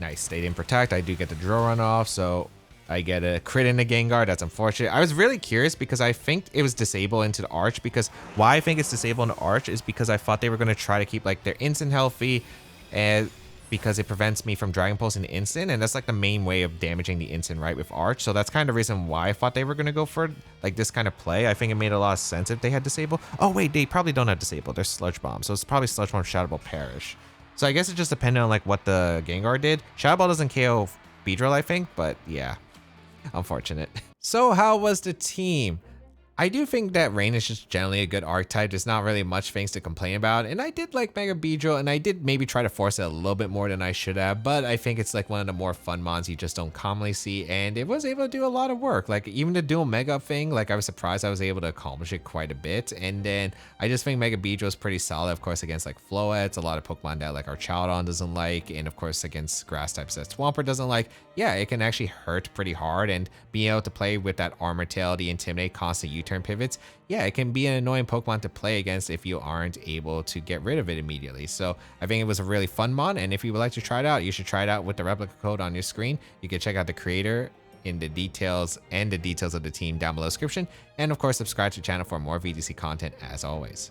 Nice, they didn't protect. I do get the Drill Run off, so I get a crit in the Gengar. That's unfortunate. I was really curious because I think it was disable into the Arch, because why I think it's disable in the Arch is because I thought they were going to try to keep like their instant healthy, and because it prevents me from Dragon Pulse in the instant, and that's like the main way of damaging the instant, right, with Arch. So that's kind of the reason why I thought they were going to go for like this kind of play. I think it made a lot of sense if they had disable. Oh wait, they probably don't have disable. They're Sludge Bomb, so it's probably Sludge Bomb, Shadow Ball, Perish. So I guess it just depended on like what the Gengar did. Shadow Ball doesn't KO Beedrill, I think, but yeah, unfortunate. So how was the team? I do think that Rain is just generally a good archetype. There's not really much things to complain about. And I did like Mega Beedrill, and I did maybe try to force it a little bit more than I should have. But I think it's like one of the more fun mons you just don't commonly see. And it was able to do a lot of work. Like even the dual Mega thing, like I was surprised I was able to accomplish it quite a bit. And then I just think Mega Beedrill is pretty solid, of course, against like Floettes, a lot of Pokemon that like Archchild doesn't like. And of course, against grass types that Swampert doesn't like. Yeah, it can actually hurt pretty hard. And being able to play with that Armor Tail, the Intimidate, constant U-turn pivots, yeah, it can be an annoying Pokemon to play against if you aren't able to get rid of it immediately. So I think it was a really fun mon, and if you would like to try it out, you should try it out with the replica code on your screen. You can check out the creator in the details and the details of the team down below the description. And of course, subscribe to the channel for more VGC content as always.